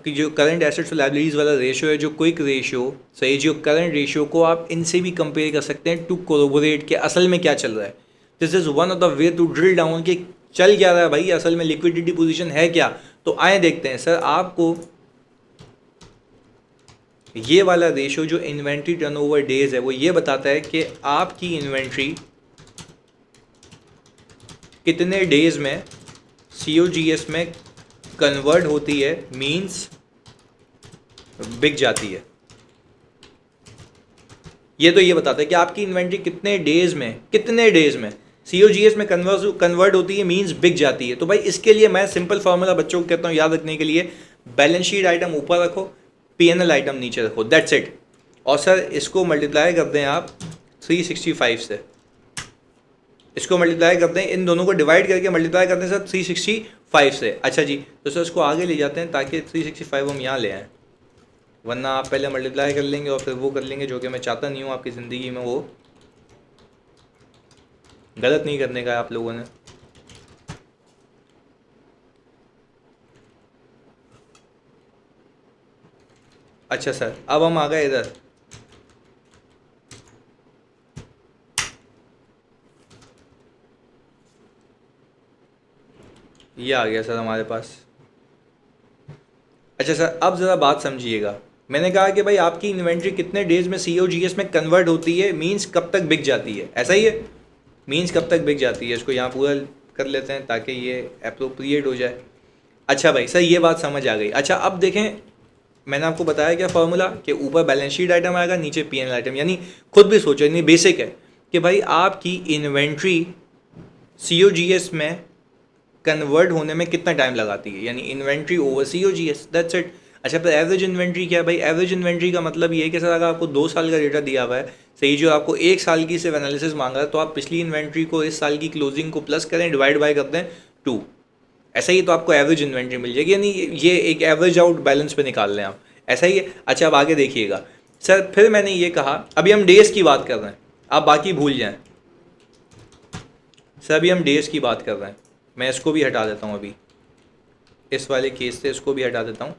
जो करंट एसेट्स और लाइबिलिटीज़ वाला रेशियो है, जो क्विक रेशियो, सही, जो करंट रेशियो को आप इनसे भी कंपेयर कर सकते हैं टू कोरोबोरेट के असल में क्या चल रहा है। This is one of the way to drill down कि चल क्या रहा है भाई, असल में लिक्विडिटी पोजीशन है क्या। तो आए देखते हैं सर, आपको ये वाला रेशियो जो इन्वेंट्री टर्नओवर डेज है वो ये बताता है कि आपकी इन्वेंट्री कितने डेज में COGS में कन्वर्ट होती है, मींस बिक जाती है। ये तो ये बताता है कि आपकी इन्वेंट्री कितने डेज में COGS में कन्वर्ट होती है, मींस बिक जाती है। तो भाई इसके लिए मैं सिंपल फार्मूला बच्चों को कहता हूँ याद रखने के लिए, बैलेंस शीट आइटम ऊपर रखो, P&L आइटम नीचे रखो, दैट्स इट। और सर इसको मल्टीप्लाई कर दें आप 365 से, इसको मल्टीप्लाई करते हैं, इन दोनों को डिवाइड करके मल्टीप्लाई करते हैं सर 365 से। अच्छा जी, तो सर इसको आगे ले जाते हैं ताकि 365 हम यहाँ ले आएँ, वरना आप पहले मल्टीप्लाई कर लेंगे और फिर वो कर लेंगे, जो कि मैं चाहता नहीं हूँ आपकी ज़िंदगी में, वो गलत नहीं करने का आप लोगों ने। अच्छा सर, अब हम आ गए इधर, ये आ गया सर हमारे पास। अच्छा सर, अब ज़रा बात समझिएगा, मैंने कहा कि भाई आपकी इन्वेंट्री कितने डेज में COGS में कन्वर्ट होती है, मींस कब तक बिक जाती है, ऐसा ही है, मींस कब तक बिक जाती है। इसको यहाँ पूरा कर लेते हैं ताकि ये अप्रोप्रिएट हो जाए। अच्छा भाई सर, ये बात समझ आ गई। अच्छा अब देखें, मैंने आपको बताया क्या फार्मूला, कि ऊपर बैलेंस शीट आइटम आएगा, नीचे P&L आइटम, यानी खुद भी सोचो, यानी बेसिक है कि भाई आपकी इन्वेंट्री COGS में कन्वर्ट होने में कितना टाइम लगाती है, यानी inventory over COGS, that's it. अच्छा फिर एवरेज इन्वेंट्री क्या है भाई? एवरेज इन्वेंट्री का मतलब ये है कि सर अगर आपको 2 साल का डेटा दिया हुआ है, सही, जो आपको 1 साल की सिर्फ एनालिसिस मांगा है, तो आप पिछली इन्वेंट्री को इस साल की क्लोजिंग को प्लस करें, डिवाइड बाय कर दें 2, ऐसा ही तो आपको एवरेज इन्वेंट्री मिल जाएगी, यानी ये एक एवरेज आउट बैलेंस पे निकाल लें आप, ऐसा ही है। अच्छा अब आगे देखिएगा सर, फिर मैंने ये कहा, अभी हम डेज की बात कर रहे हैं, आप बाकी भूल जाएं सर, अभी हम डेज की बात कर रहे हैं। मैं इसको भी हटा देता हूँ, अभी इस वाले केस से इसको भी हटा देता हूँ।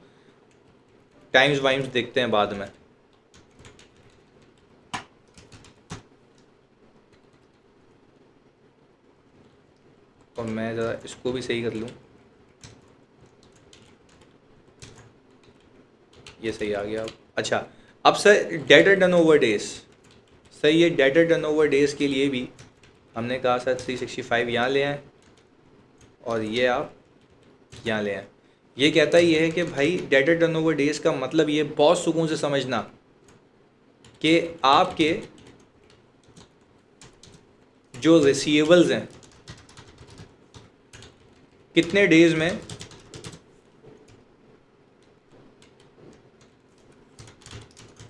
टाइम्स वाइम्स देखते हैं बाद में। और मैं ज़रा इसको भी सही कर लूँ, ये सही आ गया अब। अच्छा, अब sir data turnover days, sir ये डेटा टर्नओवर डेज के लिए भी हमने कहा सर 365 यहाँ ले आएँ और ये आप यहाँ ले आएँ। ये कहता ये है कि भाई डेटा टर्नओवर डेज का मतलब ये बहुत सुकून से समझना कि आपके जो रिसीवेबल्स हैं कितने डेज में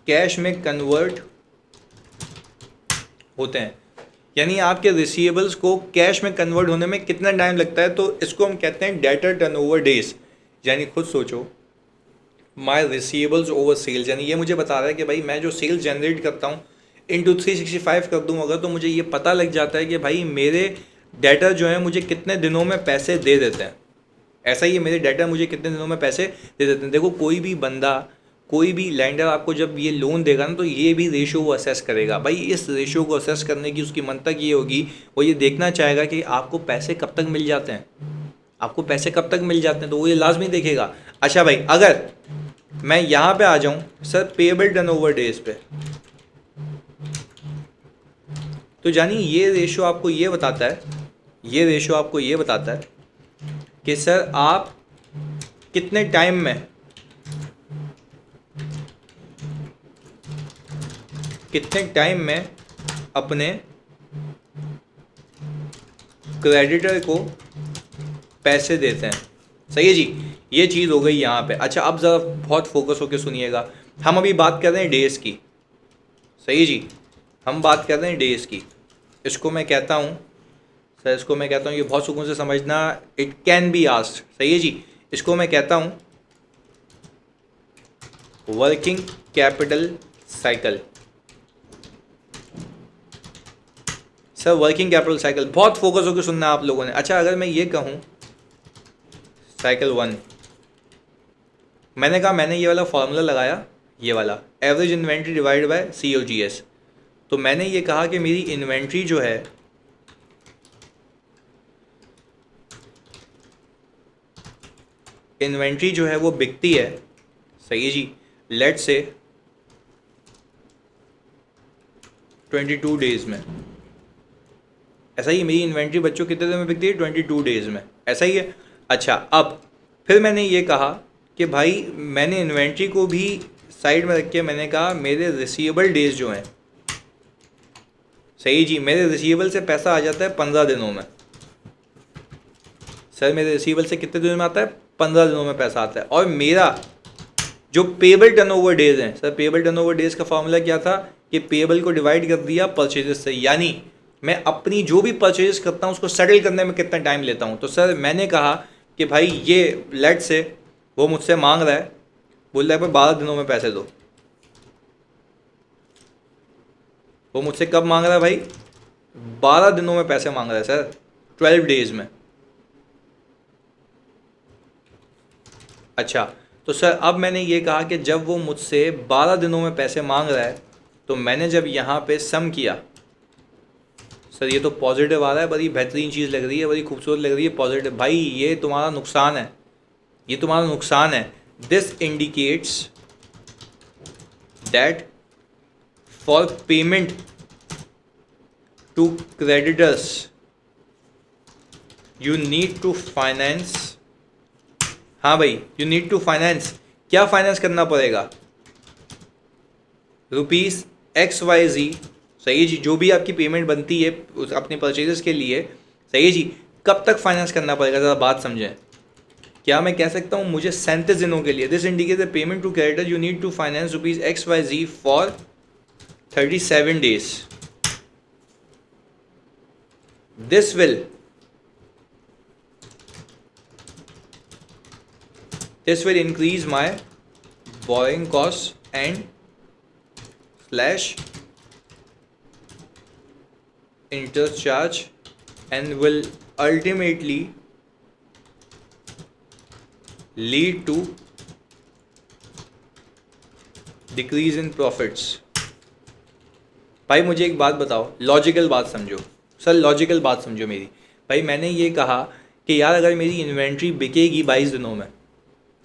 कैश में कन्वर्ट होते हैं, यानी आपके रिसीवेबल्स को कैश में कन्वर्ट होने में कितना टाइम लगता है, तो इसको हम कहते हैं डेटा टर्नओवर डेज। यानी खुद सोचो, माय रिसीवेबल्स ओवर सेल्स, यानी ये मुझे बता रहा है कि भाई मैं जो सेल्स जनरेट करता हूँ इंटू 365 कर दूँ अगर, तो मुझे ये पता लग जाता है कि भाई मेरे डाटा जो है मुझे कितने दिनों में पैसे दे देते हैं। ऐसा ही है, मेरे डाटा मुझे कितने दिनों में पैसे दे देते हैं। देखो कोई भी बंदा, कोई भी लैंडर आपको जब ये लोन देगा ना, तो ये भी रेशो वो असेस करेगा। भाई इस रेशो को असेस करने की उसकी मंतक ये होगी, वो ये देखना चाहेगा कि आपको पैसे कब तक मिल जाते हैं, आपको पैसे कब तक मिल जाते हैं, तो वो ये लाजमी देखेगा। अच्छा भाई, अगर मैं यहाँ पे आ जाऊँ सर पेएबल टर्नओवर डेज पे, तो जानी ये रेशो आपको ये बताता है, ये रेशो आपको ये बताता है कि सर आप कितने टाइम में, कितने टाइम में अपने क्रेडिटर को पैसे देते हैं। सही है जी, ये चीज़ हो गई यहाँ पे। अच्छा अब ज़रा बहुत फोकस होकर सुनिएगा, हम अभी बात कर रहे हैं डेज़ की। सही है जी, हम बात कर रहे हैं डेज़ की। इसको मैं कहता हूँ सर, इसको मैं कहता हूँ, ये बहुत सुकून से समझना, इट कैन बी आस्क्ड। सही है जी, इसको मैं कहता हूँ working capital cycle. Sir working capital cycle, बहुत फोकस होकर सुनना आप लोगों ने। अच्छा अगर मैं ये कहूँ साइकिल 1, मैंने कहा मैंने ये वाला फॉर्मूला लगाया, ये वाला average inventory divide by COGS। तो मैंने ये कहा कि मेरी इन्वेंट्री जो है, इन्वेंट्री जो है वो बिकती है, सही है जी, लेट से 22 डेज़ में। ऐसा ही मेरी इन्वेंट्री बच्चों कितने दिन में बिकती है, 22 डेज़ में, ऐसा ही है। अच्छा अब फिर मैंने ये कहा कि भाई मैंने इन्वेंट्री को भी साइड में रख के मैंने कहा मेरे रिसीवेबल डेज जो हैं, सही जी, मेरे रिसीवेबल से पैसा आ जाता है 15 दिनों में। सर मेरे रिसीवेबल से कितने दिनों में आता है, 15 दिनों में पैसा आता है। और मेरा जो पेएबल टर्नओवर डेज हैं, सर पेएबल टर्नओवर डेज का फॉर्मूला क्या था कि पेएबल को डिवाइड कर दिया परचेजेस से, यानी मैं अपनी जो भी परचेज करता हूँ उसको सेटल करने में कितना टाइम लेता हूँ। तो सर मैंने कहा कि भाई ये लेट से वो मुझसे मांग रहा है, बोल रहा है भाई 12 दिनों में पैसे दो। वो मुझसे कब मांग रहा है भाई, 12 दिनों में पैसे मांग रहा है सर, 12 डेज़ में। अच्छा तो सर अब मैंने ये कहा कि जब वो मुझसे 12 दिनों में पैसे मांग रहा है, तो मैंने जब यहाँ पे सम किया, सर ये तो पॉजिटिव आ रहा है, बड़ी बेहतरीन चीज़ लग रही है, बड़ी खूबसूरत लग रही है, पॉजिटिव। भाई ये तुम्हारा नुकसान है, ये तुम्हारा नुकसान है। This indicates that for payment to creditors you need to finance. हाँ भाई, यू नीड टू फाइनेंस, क्या फाइनेंस करना पड़ेगा, ₹XYZ। सही है जी, जो भी आपकी पेमेंट बनती है अपने परचेजेस के लिए, सही है जी, कब तक फाइनेंस करना पड़ेगा, ज़रा बात समझें। क्या मैं कह सकता हूँ मुझे 37 दिनों के लिए, this indicate the payment to creditor you need to finance ₹XYZ for 37 days। This will increase my borrowing costs and / interest charge and will ultimately lead to decrease in profits. भाई मुझे एक बात बताओ, लॉजिकल बात समझो sir, logical बात समझो मेरी। भाई मैंने ये कहा कि यार अगर मेरी इन्वेंट्री बिकेगी 22 दिनों में,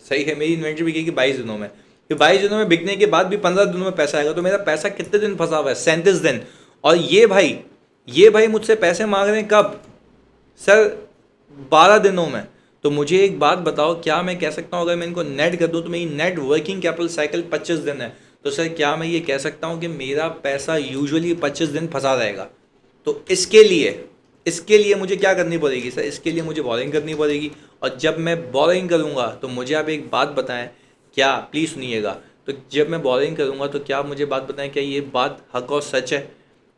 सही है, मेरी इन्वेंट्री बिकेगी 22 दिनों में, फिर 22 दिनों में बिकने के बाद भी 15 दिनों में पैसा आएगा, तो मेरा पैसा कितने दिन फंसा हुआ है? 37 दिन। और ये भाई मुझसे पैसे मांग रहे हैं कब सर? 12 दिनों में। तो मुझे एक बात बताओ, क्या मैं कह सकता हूँ अगर मैं इनको नेट कर दूँ तो मेरी नेट वर्किंग कैपिटल साइकिल 25 दिन है, तो सर क्या मैं ये कह सकता हूँ कि मेरा पैसा यूजुअली 25 दिन फंसा रहेगा? तो इसके लिए मुझे क्या करनी पड़ेगी सर? इसके लिए मुझे बोरिंग करनी पड़ेगी। और जब मैं बोरिंग करूँगा तो मुझे आप एक बात बताएं, क्या प्लीज़ सुनिएगा, तो जब मैं बोरिंग करूँगा तो क्या आप मुझे बात बताएं, क्या ये बात हक और सच है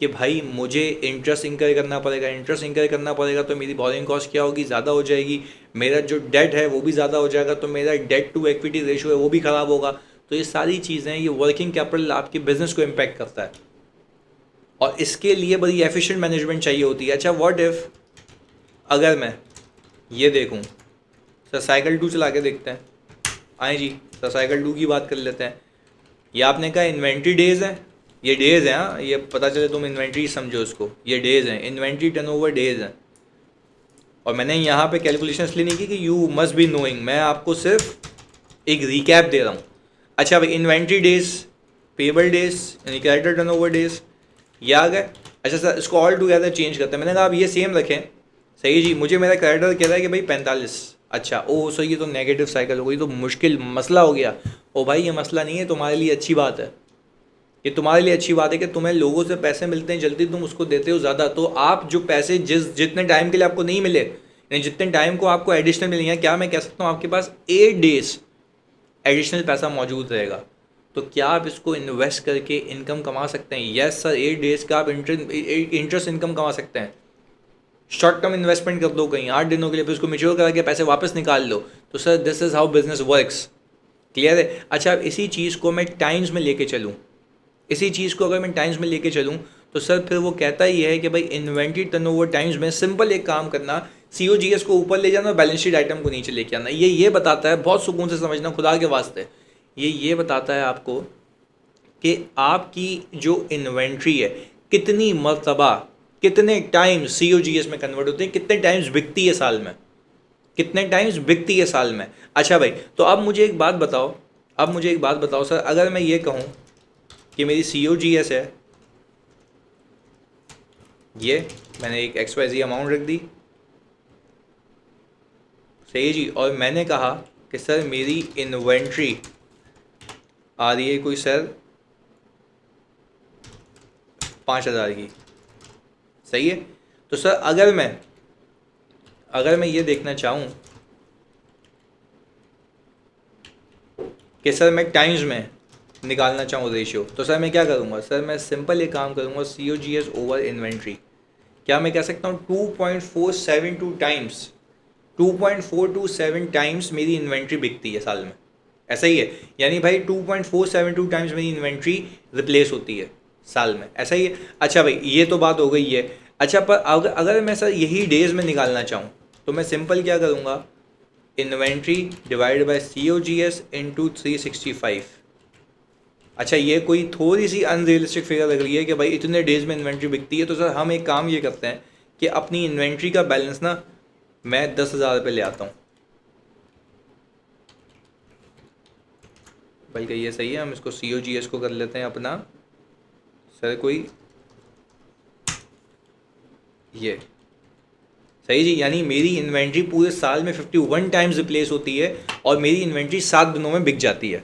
कि भाई मुझे इंटरेस्ट इंकर करना पड़ेगा? इंटरेस्ट इंकर करना पड़ेगा तो मेरी बोरिंग कॉस्ट क्या होगी? ज़्यादा हो जाएगी। मेरा जो डेट है वो भी ज़्यादा हो जाएगा, तो मेरा डेट टू इक्विटी रेशियो है वो भी ख़राब होगा। तो ये सारी चीज़ें, ये वर्किंग कैपिटल आपके बिजनेस को इम्पैक्ट करता है, और इसके लिए बड़ी एफिशिएंट मैनेजमेंट चाहिए होती है। अच्छा व्हाट इफ़ अगर मैं ये देखूं, सर साइकिल 2 चला के देखते हैं, आए जी सर साइकिल 2 की बात कर लेते हैं। ये आपने कहा इन्वेंट्री डेज़ हैं, ये डेज़ हैं, हाँ ये पता चले तुम इन्वेंट्री समझो उसको, ये डेज़ हैं, इन्वेंट्री टर्नओवर डेज़ हैं। और मैंने यहाँ पे कैलकुलेशन इसलिए नहीं की कि यू मस्ट बी नोइंग, मैं आपको सिर्फ एक रिकैप दे रहा हूँ। अच्छा भाई इन्वेंट्री डेज़, पेबल डेज़ यानी क्रेडिटर टर्नओवर डेज़, ये आ गए। अच्छा सर इसको ऑल टुगेदर चेंज करते हैं, मैंने कहा आप ये सेम रखें, सही जी। मुझे मेरा क्रेडिटर कह रहा है कि भाई 45। अच्छा ओह सर ये तो नेगेटिव साइकिल हो गई, तो मुश्किल मसला हो गया। ओ भाई ये मसला नहीं है, तुम्हारे लिए अच्छी बात है, ये तुम्हारे लिए अच्छी बात है कि तुम्हें लोगों से पैसे मिलते हैं जल्दी, तुम उसको देते हो ज़्यादा। तो आप जो पैसे जितने टाइम के लिए आपको नहीं मिले, यानी जितने टाइम को आपको एडिशनल मिले हैं, क्या मैं कह सकता हूँ आपके पास 8 डेज एडिशनल पैसा मौजूद रहेगा, तो क्या आप इसको इन्वेस्ट करके इनकम कमा सकते हैं? यस सर, 8 डेज का आप इंटरेस्ट इनकम कमा सकते हैं। शॉर्ट टर्म इन्वेस्टमेंट कर दो कहीं 8 दिनों के लिए, फिर उसको मेच्योर करा के पैसे वापस निकाल लो। तो sir this is how business works. Clear है? अच्छा अब इसी चीज़ को मैं टाइम्स में लेके चलूँ, इसी चीज़ को अगर मैं टाइम्स में लेके चलूँ, तो सर फिर वो कहता ही है कि भाई इन्वेंट्री टर्नओवर टाइम्स में सिंपल एक काम करना, COGS को ऊपर ले जाना और बैलेंस शीट आइटम को नीचे लेके आना। ये बताता है, बहुत सुकून से समझना खुदा के वास्ते, ये बताता है आपको कि आपकी जो इन्वेंट्री है कितनी मरतबा, कितने टाइम्स COGS में कन्वर्ट होते हैं, कितने टाइम्स बिकती है साल में, कितने टाइम्स बिकती है साल में। अच्छा भाई तो अब मुझे एक बात बताओ, सर अगर मैं ये कहूँ कि मेरी COGS है, ये मैंने एक XYZ अमाउंट रख दी, सही जी, और मैंने कहा कि सर मेरी इन्वेंट्री आ रही है कोई सर 5,000 की, सही है। तो सर अगर मैं ये देखना चाहूँ कि सर मैं टाइम्स में निकालना चाहूँ रेशियो, तो सर मैं क्या करूँगा? सर मैं सिंपल एक काम करूँगा, COGS ओवर इन्वेंट्री। क्या मैं कह सकता हूँ 2.472 टाइम्स, 2.427 टाइम्स मेरी इन्वेंट्री बिकती है साल में, ऐसा ही है। यानी भाई 2.472 टाइम्स मेरी इन्वेंट्री रिप्लेस होती है साल में, ऐसा ही है। अच्छा भाई ये तो बात हो गई है। अच्छा पर अगर मैं सर यही डेज़ में निकालना चाहूँ, तो मैं सिंपल क्या करूँगा, inventory divide by COGS into 365। अच्छा ये कोई थोड़ी सी अनरियलिस्टिक फिगर लग रही है कि भाई इतने डेज़ में इन्वेंट्री बिकती है, तो सर हम एक काम ये करते हैं कि अपनी इन्वेंट्री का बैलेंस ना मैं 10,000 रुपये ले आता हूँ। बल्कि ये सही है, हम इसको COGS को कर लेते हैं अपना सर कोई ये, सही जी। यानी मेरी इन्वेंट्री पूरे साल में 51 टाइम्स रिप्लेस होती है और मेरी इन्वेंट्री 7 दिनों में बिक जाती है।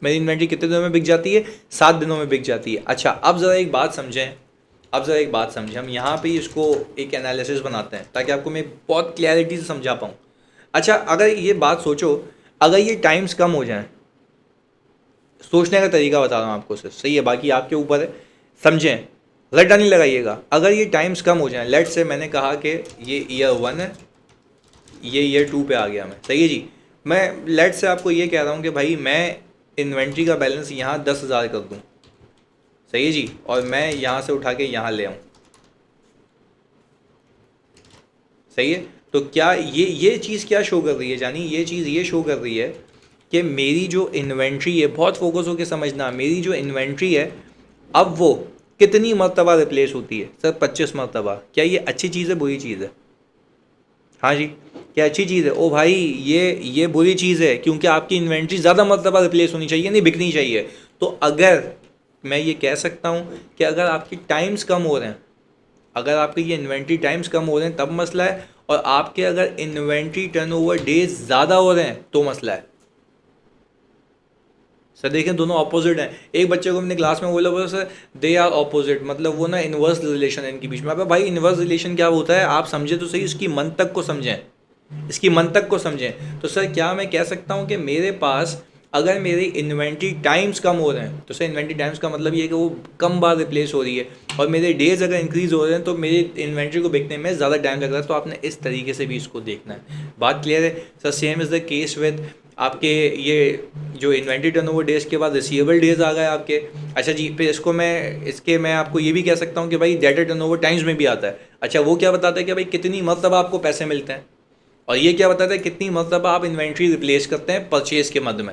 मेरी इन्वेंट्री कितने दिनों में बिक जाती है? 7 दिनों में बिक जाती है। अच्छा अब ज़रा एक बात समझें, हम यहाँ पे इसको एक एनालिसिस बनाते हैं ताकि आपको मैं बहुत क्लैरिटी से समझा पाऊँ। अच्छा अगर ये बात सोचो, अगर ये टाइम्स कम हो जाएँ, सोचने का तरीका बता रहा हूँ आपको सर, सही है, बाकी आपके ऊपर है, समझें, रट्टा नहीं लगाइएगा। अगर ये टाइम्स कम हो जाएं, लेट से मैंने कहा कि ये ईयर 1 है, ये ईयर 2 पे आ गया मैं, सही है जी। मैं लेट से आपको ये कह रहा हूँ कि भाई मैं इन्वेंट्री का बैलेंस यहाँ 10,000 कर दूँ, सही है जी, और मैं यहाँ से उठा के यहाँ ले आऊँ, सही है। तो क्या ये चीज़ क्या शो कर रही है जानी? ये चीज़ ये शो कर रही है कि मेरी जो इन्वेंट्री है, बहुत फोकस होकर समझना, मेरी जो इन्वेंट्री है अब वो कितनी मरतबा रिप्लेस होती है? सर 25 मरतबा। क्या ये अच्छी चीज़ है, बुरी चीज़ है? हाँ जी, क्या अच्छी चीज़ है? ओ भाई, ये बुरी चीज़ है, क्योंकि आपकी इन्वेंट्री ज़्यादा मरतबा रिप्लेस होनी चाहिए, नहीं बिकनी चाहिए। तो अगर मैं ये कह सकता हूँ कि अगर आपकी टाइम्स कम हो रहे हैं, अगर आपके ये इन्वेंट्री टाइम्स कम हो रहे हैं तब मसला है, और आपके अगर इन्वेंट्री टर्नओवर डेज ज़्यादा हो रहे हैं तो मसला है। सर देखें, दोनों ऑपोजिट हैं। एक बच्चे को अपने क्लास में बोला सर दे आर ऑपोजिट, मतलब वो ना इन्वर्स रिलेशन है इनके बीच में। अब भाई इन्वर्स रिलेशन क्या होता है आप समझे तो सही, इसकी मंतक को समझें, इसकी मंतक को समझें। तो सर क्या मैं कह सकता हूँ कि मेरे पास अगर मेरी इन्वेंट्री टाइम्स कम हो रहे हैं, तो सर इन्वेंट्री टाइम्स का मतलब ये है कि वो कम बार रिप्लेस हो रही है, और मेरे डेज अगर इंक्रीज़ हो रहे हैं तो मेरी इन्वेंट्री को बिकने में ज़्यादा टाइम लग रहा है। तो आपने इस तरीके से भी इसको देखना है। बात क्लियर है sir? Same is the case with आपके ये जो इन्वेंट्री टर्नओवर डेज के बाद रिसीवेबल डेज आ गए आपके। अच्छा जी, फिर मैं आपको ये भी कह सकता हूँ कि भाई डेटर टर्नओवर टाइम्स में भी आता है। अच्छा, वो क्या बताता है कि भाई कितनी मरतबा आपको पैसे मिलते हैं, और ये क्या बताता है कितनी मरतबा आप इन्वेंट्री रिप्लेस करते हैं परचेज के मद में,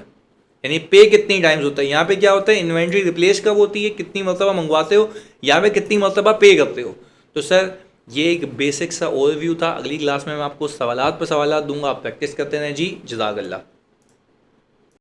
यानी पे कितनी टाइम्स होता है। यहाँ पे क्या होता है, इन्वेंट्री रिप्लेस कब होती है, कितनी मरतबा मंगवाते हो, यहाँ पे कितनी मरतबा पे करते हो। तो सर ये एक बेसिक सा ओवरव्यू था। अगली क्लास में मैं आपको सवालात पर सवालात दूंगा, आप प्रैक्टिस करते रहें जी। जज़ाकल्लाह।